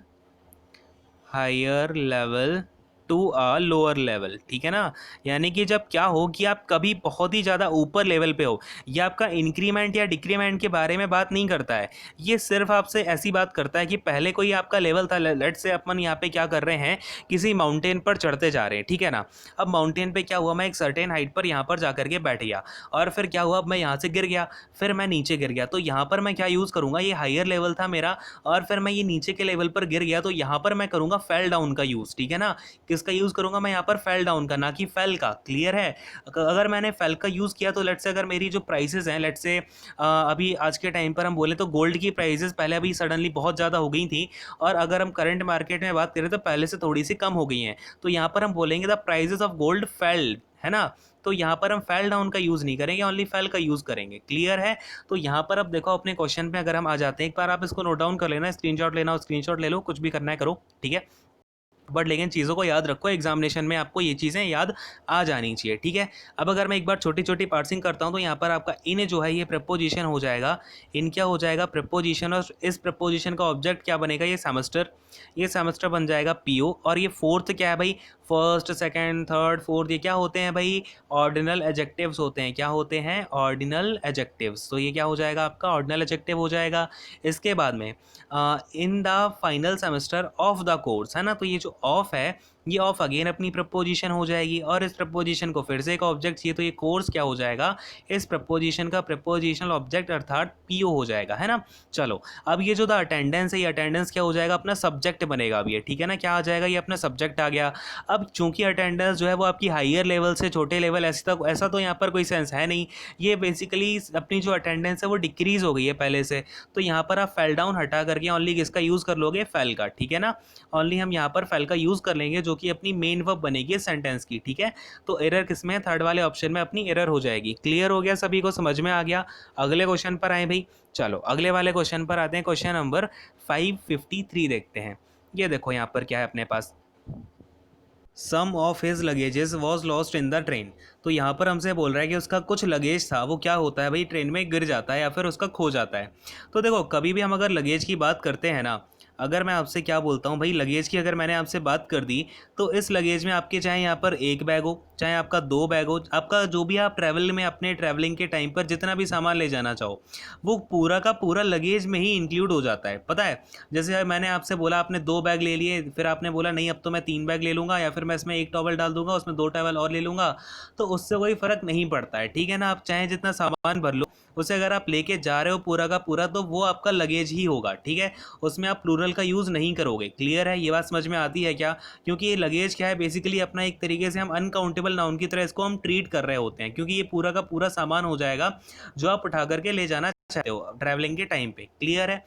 to a lower level, ठीक है ना। यानी कि जब क्या हो कि आप कभी बहुत ही ज़्यादा ऊपर लेवल पे हो, ये आपका इंक्रीमेंट या डिक्रीमेंट के बारे में बात नहीं करता है, ये सिर्फ आपसे ऐसी बात करता है कि पहले कोई आपका लेवल था, लेट से अपन यहाँ पे क्या कर रहे हैं, किसी माउंटेन पर चढ़ते जा रहे हैं, ठीक है ना। अब माउंटेन पे क्या हुआ, मैं एक सर्टेन हाइट पर यहाँ पर जा करके बैठ गया, और फिर क्या हुआ, अब मैं यहाँ से गिर गया, फिर मैं नीचे गिर गया, तो यहाँ पर मैं क्या यूज़ करूँगा, ये हायर लेवल था मेरा, और फिर मैं ये नीचे के लेवल पर गिर गया, तो यहाँ पर मैं करूँगा फेल डाउन का यूज़, ठीक है ना। किसका यूज़ करूँगा मैं यहाँ पर, फेल डाउन का, ना कि फेल का। क्लियर है। अगर मैंने फेल का यूज़ किया तो लेट से अगर मेरी जो प्राइसेस हैं, लेट से अभी आज के टाइम पर हम बोले तो गोल्ड की प्राइसेस पहले अभी सडनली बहुत ज़्यादा हो गई थी, और अगर हम करंट मार्केट में बात करें तो पहले से थोड़ी सी कम हो गई हैं, तो यहाँ पर हम बोलेंगे the prices of gold failed, है ना। तो यहाँ पर हम फेल डाउन का यूज़ नहीं करेंगे, ओनली फेल का यूज़ करेंगे। क्लियर है। तो यहाँ पर अब देखो अपने क्वेश्चन पे अगर हम आ जाते हैं, एक बार आप इसको नोट डाउन कर लेना, स्क्रीनशॉट लेना हो स्क्रीनशॉट ले लो, कुछ भी करना है करो, ठीक है। बट लेकिन चीज़ों को याद रखो, एग्जामिनेशन में आपको ये चीज़ें याद आ जानी चाहिए, ठीक है। अब अगर मैं एक बार छोटी छोटी पार्सिंग करता हूँ, तो यहाँ पर आपका इन जो है ये प्रपोजिशन हो जाएगा, इन क्या हो जाएगा, प्रपोजिशन, और इस प्रपोजिशन का ऑब्जेक्ट क्या बनेगा, ये सेमेस्टर बन जाएगा पीओ, और ये फोर्थ क्या है भाई, फर्स्ट सेकंड थर्ड फोर्थ, ये क्या होते हैं भाई, ऑर्डिनल एडजेक्टिव्स होते हैं। क्या होते हैं, ऑर्डिनल एडजेक्टिव्स। तो ये क्या हो जाएगा आपका, ऑर्डिनल एडजेक्टिव हो जाएगा। इसके बाद में in the final semester of the course, है ना। तो ये जो ऑफ है, ये ऑफ अगेन अपनी प्रपोजिशन हो जाएगी, और इस प्रपोजिशन को फिर से एक ऑब्जेक्ट चाहिए, तो ये कोर्स क्या हो जाएगा, इस प्रपोजिशन का प्रपोजिशनल ऑब्जेक्ट अर्थात पीओ हो जाएगा, है ना। चलो अब ये जो द अटेंडेंस है, ये अटेंडेंस क्या हो जाएगा, अपना सब्जेक्ट बनेगा अब ये, ठीक है ना। क्या आ जाएगा, ये अपना सब्जेक्ट आ गया। अब चूंकि अटेंडेंस जो है वो आपकी हायर लेवल से छोटे लेवल ऐसा तो यहाँ पर कोई सेंस है नहीं, ये बेसिकली अपनी जो अटेंडेंस है वो डिक्रीज हो गई है पहले से, तो यहाँ पर आप फेल डाउन हटा करके ओनली किसका यूज़ कर लोगे, फेल का, ठीक है ना। ओनली हम यहाँ पर फेल का यूज़ कर लेंगे, जो कि अपनी मेन वर्ब बनेगी सेंटेंस की, ठीक है। तो एरर किसमें, थर्ड वाले ऑप्शन में अपनी एरर हो जाएगी। क्लियर हो गया, सभी को समझ में आ गया। अगले क्वेश्चन पर आए भाई, चलो अगले वाले क्वेश्चन पर आते हैं। क्वेश्चन नंबर 553 देखते हैं। ये देखो यहाँ पर क्या है अपने पास, some of his luggages was lost in the train. तो यहाँ पर हमसे बोल रहा है कि उसका कुछ लगेज था, वो क्या होता है भाई, ट्रेन में गिर जाता है या फिर उसका खो जाता है। तो देखो कभी भी हम अगर लगेज की बात करते हैं ना, अगर मैं आपसे क्या बोलता हूँ भाई, लगेज की अगर मैंने आपसे बात कर दी, तो इस लगेज में आपके चाहे यहाँ पर एक बैग हो, चाहे आपका दो बैग हो, आपका जो भी आप ट्रैवल में अपने ट्रैवलिंग के टाइम पर जितना भी सामान ले जाना चाहो, वो पूरा का पूरा लगेज में ही इंक्लूड हो जाता है, पता है। जैसे मैंने आपसे बोला आपने दो बैग ले लिए, फिर आपने बोला नहीं अब तो मैं तीन बैग ले लूँगा, या फिर मैं इसमें एक टॉवल डाल दूंगा, उसमें दो टॉवल और ले लूँगा, तो उससे कोई फ़र्क नहीं पड़ता है, ठीक है ना। आप चाहे जितना सामान भर लो, उसे अगर आप लेके जा रहे हो पूरा का पूरा, तो वो आपका लगेज ही होगा, ठीक है। उसमें आप प्लूरल का यूज़ नहीं करोगे। क्लियर है, ये बात समझ में आती है क्या। क्योंकि ये लगेज क्या है, बेसिकली अपना एक तरीके से हम अनकाउंटेबल नाउन की तरह इसको हम ट्रीट कर रहे होते हैं, क्योंकि ये पूरा का पूरा सामान हो जाएगा जो आप उठा करके ले जाना चाहते हो ट्रैवलिंग के टाइम पे। क्लियर है।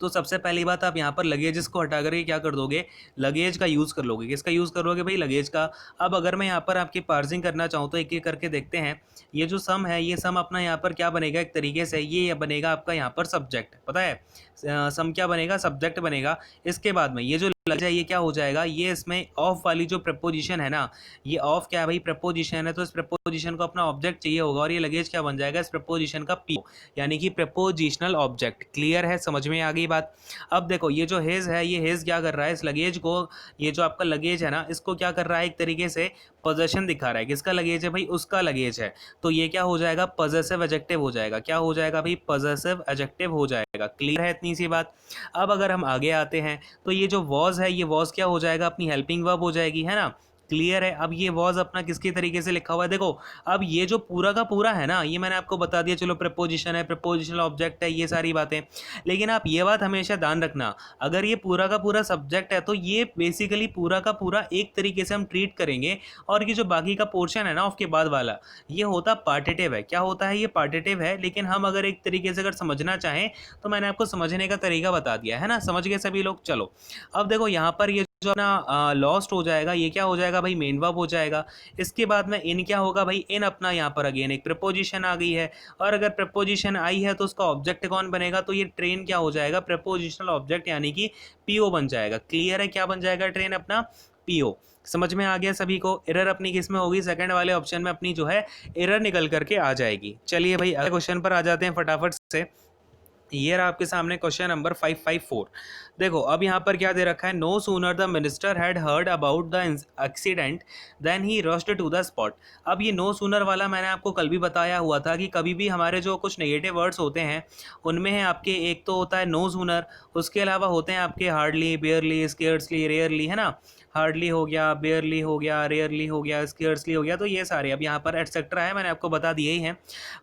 तो सबसे पहली बात, आप यहाँ पर लगेजेस को हटा करके क्या कर दोगे, लगेज का यूज़ कर लोगे। किसका यूज़ करोगे भाई, लगेज का। अब अगर मैं यहाँ पर आपकी पार्सिंग करना चाहूँ, तो एक एक करके देखते हैं। ये जो सम है, ये सम अपना यहाँ पर क्या बनेगा, एक तरीके से ये बनेगा आपका यहाँ पर सब्जेक्ट, पता है। सम क्या बनेगा, सब्जेक्ट बनेगा। इसके बाद में ये जो लग जाए, ये क्या हो जाएगा, ये इसमें ऑफ वाली जो प्रपोजिशन है ना, ये ऑफ क्या है भाई, प्रपोजिशन है, तो इस प्रपोजिशन को अपना ऑब्जेक्ट चाहिए होगा, और ये लगेज क्या बन जाएगा, इस प्रपोजिशन का पी, यानी कि प्रपोजिशनल ऑब्जेक्ट। क्लियर है, समझ में आ गई बात। अब देखो ये जो हेज है, ये हेज क्या कर रहा है, इस लगेज को, ये जो आपका लगेज है ना, इसको क्या कर रहा है, एक तरीके से पोजेशन दिखा रहा है। किसका लगेज है भाई, उसका लगेज है। तो ये क्या हो जाएगा, पॉजेसिव एडजेक्टिव हो जाएगा। क्या हो जाएगा भाई, पॉजेसिव एडजेक्टिव हो जाएगा। क्लियर है इतनी सी बात। अब अगर हम आगे आते हैं, तो ये जो वॉज है, ये वॉज क्या हो जाएगा, अपनी हेल्पिंग वर्ब हो जाएगी, है ना। क्लियर है। अब ये वॉज अपना किसके तरीके से लिखा हुआ है, देखो अब ये जो पूरा का पूरा है ना, ये मैंने आपको बता दिया, चलो प्रपोजिशन है, प्रपोजिशनल ऑब्जेक्ट है, ये सारी बातें। लेकिन आप ये बात हमेशा ध्यान रखना, अगर ये पूरा का पूरा सब्जेक्ट है, तो ये बेसिकली पूरा का पूरा एक तरीके से हम ट्रीट करेंगे, और ये जो बाकी का पोर्शन है ना उसके बाद वाला, ये होता पार्टिटिव है। क्या होता है, ये पार्टिटिव है। लेकिन हम अगर एक तरीके से अगर समझना चाहें, तो मैंने आपको समझने का तरीका बता दिया है ना, समझ गए सभी लोग। चलो अब देखो यहाँ पर ये जो अपना लॉस्ट हो जाएगा, ये क्या हो जाएगा भाई, मेन वर्ब हो जाएगा। इसके बाद में इन क्या होगा भाई, इन अपना यहाँ पर अगेन एक प्रपोजिशन आ गई है, और अगर प्रपोजिशन आई है तो उसका ऑब्जेक्ट कौन बनेगा, तो ये ट्रेन क्या हो जाएगा, प्रपोजिशनल ऑब्जेक्ट, यानी कि पीओ बन जाएगा। क्लियर है, क्या बन जाएगा, ट्रेन अपना पीओ। समझ में आ गया सभी को। एरर अपनी किस में होगी, सेकंड वाले ऑप्शन में अपनी जो है एरर निकल करके आ जाएगी। चलिए भाई अगले क्वेश्चन पर आ जाते हैं फटाफट से। ये रहा आपके सामने क्वेश्चन नंबर 554। देखो अब यहाँ पर क्या दे रखा है, no sooner the minister had heard about the accident then he rushed to the spot. अब ये नो सूनर वाला मैंने आपको कल भी बताया हुआ था कि कभी भी हमारे जो कुछ नेगेटिव वर्ड्स होते हैं उनमें है आपके एक तो होता है नो सूनर, उसके अलावा होते हैं आपके हार्डली, बेयरली, स्केर्सली, रेयरली, है ना। हार्डली हो गया, बेयरली हो गया, रेयरली हो गया, स्केर्सली हो गया, तो ये सारे अब यहाँ पर एटसेट्रा है, मैंने आपको बता दिए ही हैं,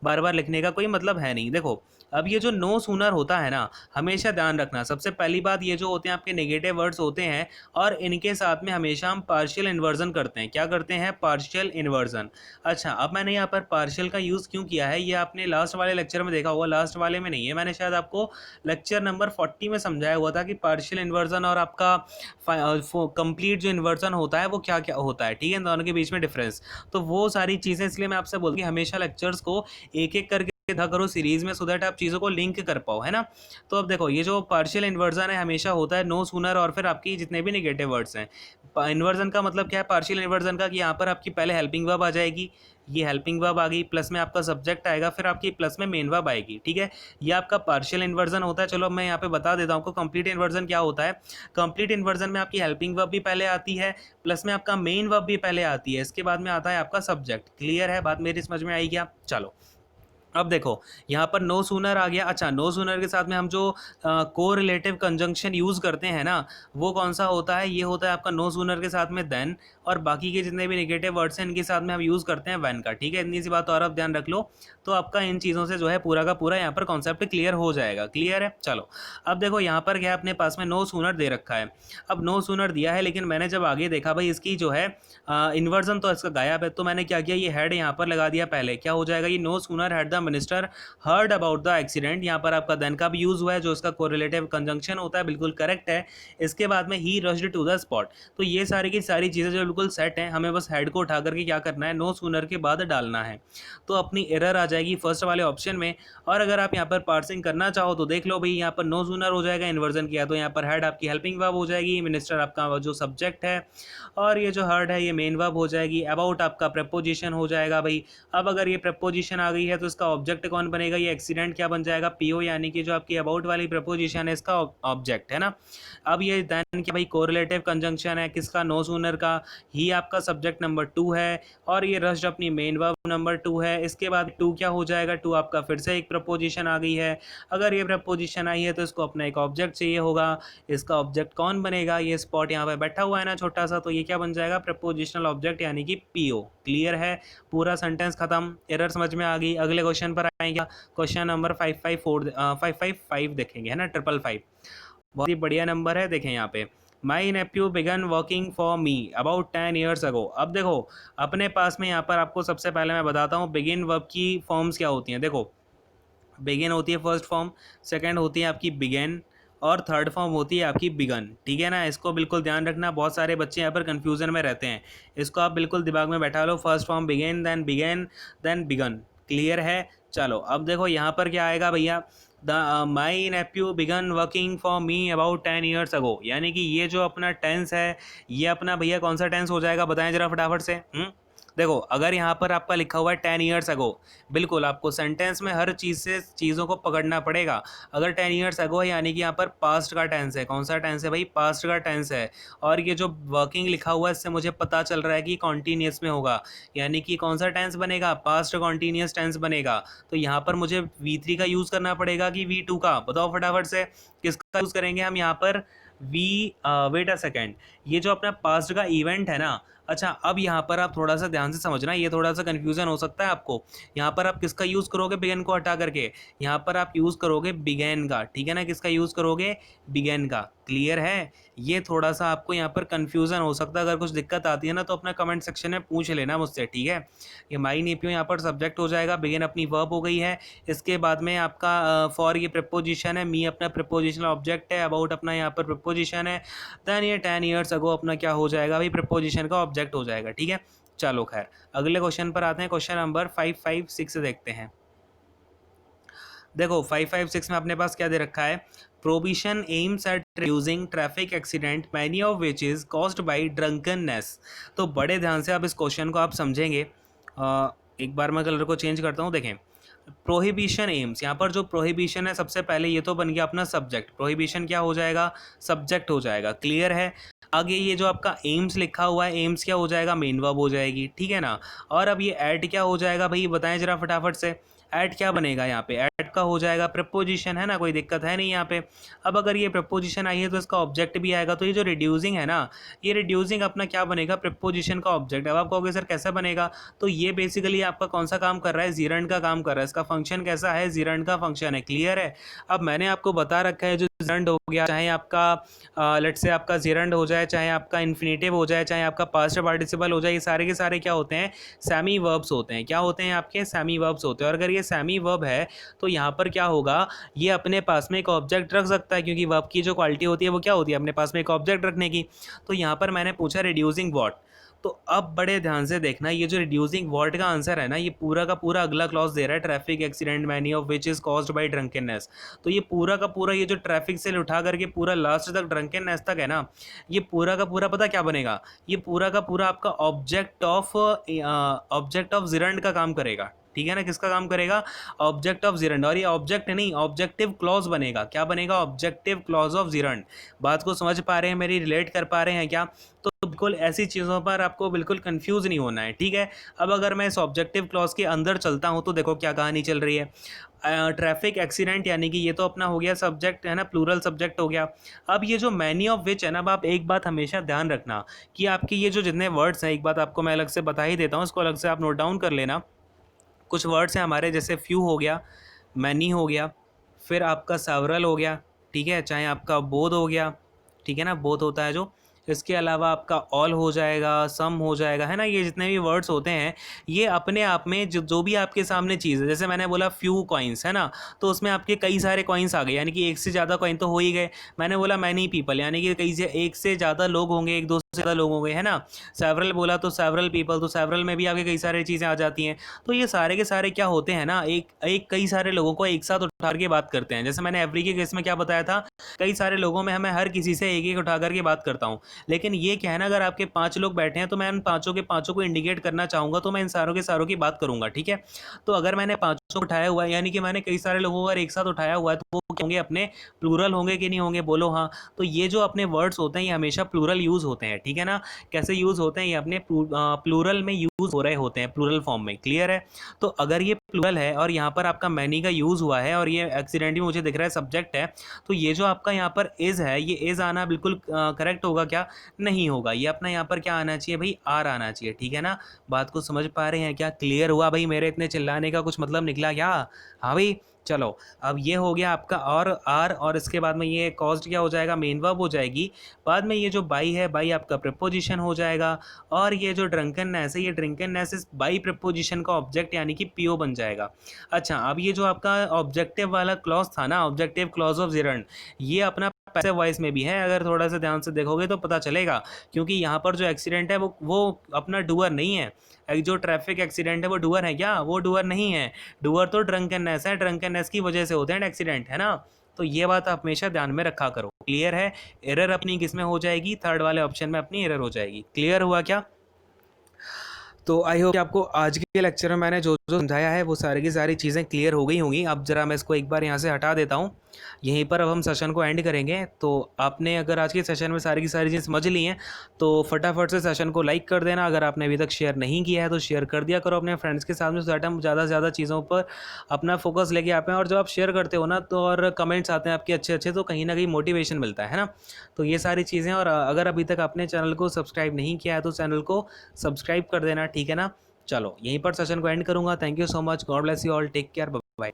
बार बार लिखने का कोई मतलब है नहीं। देखो अब ये जो नो सूनर होता है ना, हमेशा ध्यान रखना, सबसे पहली बात ये जो होते हैं आपके नेगेटिव वर्ड्स होते हैं और इनके साथ में हमेशा हम पार्शियल इन्वर्जन करते हैं। क्या करते हैं? Partial inversion. अच्छा, अब मैंने यहाँ पर पार्शियल का यूज़ क्यों किया है ये आपने लास्ट वाले लेक्चर में देखा होगा, लास्ट वाले में नहीं है, मैंने शायद आपको लेक्चर नंबर 40 में समझाया हुआ था कि पार्शियल इन्वर्जन और आपका कंप्लीट जो इन्वर्जन होता है वो क्या क्या होता है, ठीक है, दोनों के बीच में डिफरेंस। तो वो सारी चीज़ें इसलिए मैं आपसे बोलती हूँ हमेशा लेक्चर्स को एक एक करके था करो सीरीज में, सो दैट आप चीज़ों को लिंक कर पाओ, है ना। तो अब देखो ये जो पार्शियल इन्वर्जन है हमेशा होता है नो सूनर और फिर आपकी जितने भी नेगेटिव वर्ड्स हैं। इन्वर्जन का मतलब क्या है पार्शियल इन्वर्जन का, कि यहाँ पर आपकी पहले हेल्पिंग वर्ब आ जाएगी, ये हेल्पिंग वर्ब आ गई, प्लस में आपका सब्जेक्ट आएगा, फिर आपकी प्लस में मेन वर्ब आएगी, ठीक है। ये आपका पार्शियल इन्वर्जन होता है। चलो अब मैं यहाँ पे बता देता हूँ आपको कंप्लीट इन्वर्जन क्या होता है। कंप्लीट इन्वर्जन में आपकी हेल्पिंग वर्ब भी पहले आती है, प्लस में आपका मेन वर्ब भी पहले आती है, इसके बाद में आता है आपका सब्जेक्ट। क्लियर है बात मेरी, समझ में आई क्या? चलो अब देखो यहाँ पर नो सूनर आ गया। अच्छा, नो सूनर के साथ में हम जो को रिलेटिव कंजंक्शन यूज़ करते हैं ना, वो कौन सा होता है? ये होता है आपका नो सूनर के साथ में देन, और बाकी के जितने भी नेगेटिव वर्ड्स हैं इनके साथ में हम यूज़ करते हैं व्हेन का, ठीक है। इतनी सी बात और आप ध्यान रख लो, तो आपका इन चीज़ों से जो है पूरा का पूरा यहाँ पर कॉन्सेप्ट क्लियर हो जाएगा। क्लियर है? चलो अब देखो यहाँ पर क्या है, अपने पास में नो सूनर दे रखा है। अब नो सूनर दिया है, लेकिन मैंने जब आगे देखा भाई इसकी जो है इन्वर्जन तो इसका गायब है, तो मैंने क्या किया, ये हेड यहाँ पर लगा दिया पहले। क्या हो जाएगा ये? No sooner had the minister heard about the accident. यहाँ पर आपका देन का भी यूज़ हुआ है जो इसका कोरिलेटिव कंजंक्शन होता है, बिल्कुल करेक्ट है। इसके बाद में he rushed to the spot. तो ये सारी की सारी चीज़ें जो बिल्कुल सेट हैं, हमें बस हेड को उठा करके क्या करना है, नो सूनर के बाद डालना है, तो अपनी एरर आ जाएगी फर्स्ट वाले ऑप्शन में। और अगर आप यहाँ पर पार्सिंग करना चाहो तो देख लो भाई, यहाँ पर नो सूनर हो जाएगा, इन्वर्जन किया तो यहाँ पर हेड आपकी हेल्पिंग वर्ब हो जाएगी, मिनिस्टर आपका जो सब्जेक्ट है, और ये जो हर्ड है ये मेन वर्ब हो जाएगी, अबाउट आपका प्रेपोजिशन हो जाएगा भाई। अब अगर ये प्रेपोजिशन आ गई है तो इसका ऑब्जेक्ट कौन बनेगा? ये एक्सीडेंट क्या बन जाएगा? पीओ, यानी कि जो आपकी अबाउट वाली प्रेपोजिशन है इसका ऑब्जेक्ट, है ना। अब ये देन क्या भाई? कोरिलेटिव कंजंक्शन है किसका? नो सूनर का। ही आपका सब्जेक्ट नंबर 2 है, और ये रश्ड अपनी मेन वर्ब नंबर 2 है। इसके बाद 2 क्या हो जाएगा? 2 आपका फिर से एक प्रपोजिशन आ गई है। अगर ये प्रपोजिशन आई है तो इसको अपना एक ऑब्जेक्ट चाहिए होगा। इसका ऑब्जेक्ट कौन बनेगा? ये स्पॉट यहाँ पे बैठा हुआ है ना छोटा सा, तो ये क्या बन जाएगा? प्रपोजिशनल ऑब्जेक्ट यानी कि पीओ। क्लियर है? पूरा सेंटेंस खत्म, एरर समझ में आ गई। अगले क्वेश्चन पर आएंगे, क्वेश्चन नंबर 555 देखेंगे, है ना, 555। बहुत ही बढ़िया नंबर है, देखें यहाँ पे। My nephew begun working for me about 10 years ago. अब देखो अपने पास में यहाँ पर आपको सबसे पहले मैं बताता हूँ बिगिन वर्ब की फॉर्म्स क्या होती हैं। देखो बिगिन होती है फर्स्ट फॉर्म, सेकंड होती है आपकी बिगेन, और थर्ड फॉर्म होती है आपकी बिगन, ठीक है ना। इसको बिल्कुल ध्यान रखना, बहुत सारे बच्चे यहाँ पर कन्फ्यूजन में रहते हैं, इसको आप बिल्कुल दिमाग में बैठा लो। First form began, then begun. Clear है? चलो अब देखो यहाँ पर क्या आएगा भैया, the my nephew begun working for me about 10 years ago, यानी कि ये जो अपना टेंस है ये अपना भैया कौन सा टेंस हो जाएगा, बताएं जरा फटाफट से। देखो अगर यहाँ पर आपका लिखा हुआ है 10 ईयर्स अगो, बिल्कुल आपको सेंटेंस में हर चीज़ से चीज़ों को पकड़ना पड़ेगा। अगर 10 ईयर्स अगो है यानी कि यहाँ पर पास्ट का टेंस है। कौन सा टेंस है भाई? पास्ट का टेंस है। और ये जो वर्किंग लिखा हुआ है इससे मुझे पता चल रहा है कि कॉन्टीन्यूस में होगा, यानी कि कौन सा टेंस बनेगा? पास्ट कॉन्टीन्यूस टेंस बनेगा। तो यहाँ पर मुझे V3 का यूज़ करना पड़ेगा कि V2 का? बताओ फटाफट से, किसका यूज़ करेंगे हम यहाँ पर? वेट अ सेकेंड, ये जो अपना पास्ट का इवेंट है ना। अच्छा अब यहाँ पर आप थोड़ा सा ध्यान से समझना, ये थोड़ा सा कन्फ्यूजन हो सकता है आपको। यहाँ पर आप किसका यूज़ करोगे? बिगेन को हटा करके यहाँ पर आप यूज़ करोगे बिगेन का, ठीक है ना। किसका यूज़ करोगे? बिगेन का। क्लियर है? ये थोड़ा सा आपको यहाँ पर कन्फ्यूजन हो सकता है, अगर कुछ दिक्कत आती है ना तो अपना कमेंट सेक्शन में पूछ लेना मुझसे, ठीक है। ये माई नेपियो यहाँ पर सब्जेक्ट हो जाएगा, बिगेन अपनी वर्ब हो गई है। इसके बाद में आपका फॉर ये प्रपोजिशन है, मी अपना प्रपोजिशनल ऑब्जेक्ट है, अबाउट अपना यहाँ पर प्रपोजिशन है, देन ये 10 ईयर्स अगो अपना क्या हो जाएगा भाई? प्रपोजिशन का ऑब्जेक्ट हो जाएगा, ठीक है। चलो खैर अगले क्वेश्चन पर आते हैं, क्वेश्चन नंबर 556 देखते हैं। देखो 556 में अपने पास क्या दे रखा है? Provision aims at reducing traffic accident many of which is caused bye drunkenness. तो बड़े ध्यान से आप इस क्वेश्चन को आप समझेंगे। एक बार मैं कलर को चेंज करता हूँ, देखें प्रोहिबिशन एम्स, यहाँ पर जो प्रोहिबिशन है सबसे पहले ये तो बन गया अपना सब्जेक्ट, प्रोहिबिशन क्या हो जाएगा, सब्जेक्ट हो जाएगा, क्लियर है। आगे ये जो आपका एम्स लिखा हुआ है, एम्स क्या हो जाएगा, मेन वर्ब हो जाएगी, ठीक है ना। और अब ये एट क्या हो जाएगा भाई, बताएं जरा फटाफट से, एट क्या बनेगा यहाँ पे, एट का हो जाएगा प्रपोजिशन, है ना, कोई दिक्कत है नहीं यहाँ पे। अब अगर ये प्रपोजिशन आई है तो इसका ऑब्जेक्ट भी आएगा, तो ये जो रिड्यूसिंग है ना, ये रिड्यूसिंग अपना क्या बनेगा, प्रपोजिशन का ऑब्जेक्ट। अब आप कहोगे सर कैसे बनेगा, तो ये बेसिकली आपका कौन सा काम कर रहा है, जीरंड का काम कर रहा है, इसका फंक्शन कैसा है, जीरंड का फंक्शन है, क्लियर है। अब मैंने आपको बता रखा है जो जीरंड हो गया, चाहे आपका लेट्स से आपका जीरंड हो जाए, चाहे आपका इन्फिनेटिव हो जाए, चाहे आपका पास्ट पार्टिसिपल हो जाए, ये सारे के सारे क्या होते हैं, सेमी वर्ब्स होते हैं। क्या होते हैं आपके, सेमी वर्ब्स होते हैं। और अगर ये सेमी वर्ब है तो यहाँ पर क्या होगा, ये अपने पास में एक ऑब्जेक्ट रख सकता है, क्योंकि वर्ब की जो क्वालिटी होती है वो क्या होती है, अपने पास में एक ऑब्जेक्ट रखने की। तो यहाँ पर मैंने पूछा रिड्यूसिंग व्हाट, तो अब बड़े ध्यान से देखना, ये जो रिड्यूसिंग व्हाट का आंसर है ना, ये पूरा का पूरा अगला क्लॉज दे रहा है, traffic accident many of which is caused by drunkenness. तो ये पूरा का पूरा, ये जो ट्रैफिक से उठा करके पूरा लास्ट तक ड्रंकनेस तक है ना, ये पूरा का पूरा पता क्या बनेगा, ये पूरा का पूरा आपका ऑब्जेक्ट ऑफ जिरंड का काम करेगा, ठीक है ना। किसका काम करेगा, ऑब्जेक्ट ऑफ जिरंड। और ये ऑब्जेक्ट नहीं, ऑब्जेक्टिव क्लॉज बनेगा। क्या बनेगा, ऑब्जेक्टिव क्लॉज ऑफ जिरंड। बात को समझ पा रहे हैं मेरी, रिलेट कर पा रहे हैं क्या। तो बिल्कुल ऐसी चीज़ों पर आपको बिल्कुल कंफ्यूज नहीं होना है, ठीक है। अब अगर मैं इस ऑब्जेक्टिव क्लॉज के अंदर चलता हूँ तो देखो क्या कहानी चल रही है। ट्रैफिक एक्सीडेंट यानी कि ये तो अपना हो गया सब्जेक्ट, है ना, प्लूरल सब्जेक्ट हो गया। अब ये जो मैनी ऑफ विच है ना, अब आप एक बात हमेशा ध्यान रखना कि आपके ये जो जितने वर्ड्स हैं, एक बात आपको मैं अलग से बता ही देता हूँ, इसको अलग से आप नोट डाउन कर लेना। कुछ वर्ड्स हैं हमारे, जैसे फ्यू हो गया, मैनी हो गया, फिर आपका सेवरल हो गया, ठीक है, चाहे आपका बोथ हो गया, ठीक है ना, बोथ होता है जो। इसके अलावा आपका ऑल हो जाएगा, सम हो जाएगा, है ना। ये जितने भी वर्ड्स होते हैं ये अपने आप में जो भी आपके सामने चीज़ है, जैसे मैंने बोला फ्यू कॉइन्स, है ना, तो उसमें आपके कई सारे कॉइन्स आ गए, यानी कि एक से ज़्यादा कॉइन तो हो ही गए। मैंने बोला मैनी पीपल, यानी कि कई से एक से ज़्यादा लोग होंगे, एक दो से ज़्यादा लोग होंगे, है ना। सेवरल बोला तो सेवरल पीपल, तो सेवरल में भी आपके कई सारी चीज़ें आ जाती हैं। तो ये सारे के सारे क्या होते हैं ना, एक एक कई सारे लोगों को एक साथ उठा के बात करते हैं। जैसे मैंने एवरी के केस में क्या बताया था, कई सारे लोगों में हमें हर किसी से एक एक उठा करके बात करता हूँ। लेकिन ये क्या है ना, अगर आपके 5 लोग बैठे हैं तो मैं उन पाँचों के पाँचों को इंडिकेट करना चाहूँगा, तो मैं इन सारों के सारों की बात करूँगा, ठीक है। तो अगर मैंने पाँचों को उठाया हुआ है, यानी कि मैंने कई सारे लोगों को अगर एक साथ उठाया हुआ है, तो वो क्या होंगे, अपने प्लूरल होंगे कि नहीं होंगे, बोलो हाँ। तो ये जो अपने वर्ड्स होते हैं ये हमेशा प्लूरल यूज़ होते हैं, ठीक है ना। कैसे यूज़ होते हैं, ये अपने प्लूरल में यूज़ हो रहे होते हैं, प्लूरल फॉर्म में, क्लियर है। तो अगर ये प्लूरल है और यहाँ पर आपका मैनी का यूज़ हुआ है और ये एक्सीडेंटली मुझे दिख रहा है सब्जेक्ट है, तो ये जो आपका यहाँ पर इज़ है, ये इज़ आना बिल्कुल करेक्ट होगा क्या, नहीं होगा। ये अपना यहाँ पर क्या आना चाहिए भाई, आर आना चाहिए, ठीक है ना। बात को समझ पा रहे हैं क्या, क्लियर हुआ भाई, मेरे इतने चिल्लाने का कुछ मतलब निकला क्या। हाँ भाई चलो, अब ये हो गया आपका और आर, और इसके बाद में ये कॉज्ड क्या हो जाएगा, मेन वर्ब हो जाएगी। बाद में ये जो बाई है, बाई आपका प्रीपोजिशन हो जाएगा। और ये जो ड्रंकननेस है, ये ड्रिंकननेस इस बाई प्रीपोजिशन का ऑब्जेक्ट यानी कि पीओ बन जाएगा। अच्छा, अब ये जो आपका ऑब्जेक्टिव वाला क्लॉज था ना, ऑब्जेक्टिव क्लॉज ऑफ जिरंड, ये अपना पैसिव वॉइस में भी है, अगर थोड़ा सा ध्यान से देखोगे तो पता चलेगा। क्योंकि यहाँ पर जो एक्सीडेंट है वो अपना डूअर नहीं है। जो ट्रैफिक एक्सीडेंट है वो डूअर है क्या, वो डूअर नहीं है। डूअर तो ड्रंकननेस है, ड्रंकननेस की वजह से होते हैं एक्सीडेंट, है ना। तो ये बात आप हमेशा ध्यान में रखा करो, क्लियर है। एरर अपनी किस में हो जाएगी, थर्ड वाले ऑप्शन में अपनी एरर हो जाएगी, क्लियर हुआ क्या। तो आई होप कि आपको आज के लेक्चर में मैंने जो जो समझाया है वो सारी की सारी चीज़ें क्लियर हो गई होंगी। अब जरा मैं इसको एक बार यहाँ से हटा देता हूँ, यहीं पर अब हम सेशन को एंड करेंगे। तो आपने अगर आज के सेशन में सारी की सारी चीज़ समझ ली हैं तो फटाफट से सेशन को लाइक कर देना। अगर आपने अभी तक शेयर नहीं किया है तो शेयर कर दिया करो अपने फ्रेंड्स के साथ में, सो दैट हम ज़्यादा से ज़्यादा चीज़ों पर अपना फोकस लेके आ पाएँ। और जब आप शेयर करते हो ना तो और कमेंट्स आते हैं आपके अच्छे अच्छे, तो कहीं ना कहीं मोटिवेशन मिलता है ना। तो ये सारी चीज़ें, और अगर अभी तक आपने चैनल को सब्सक्राइब नहीं किया है तो चैनल को सब्सक्राइब कर देना, ठीक है ना। चलो यहीं पर सेशन को एंड करूंगा। Thank you so much, God bless you all, take care, bye bye.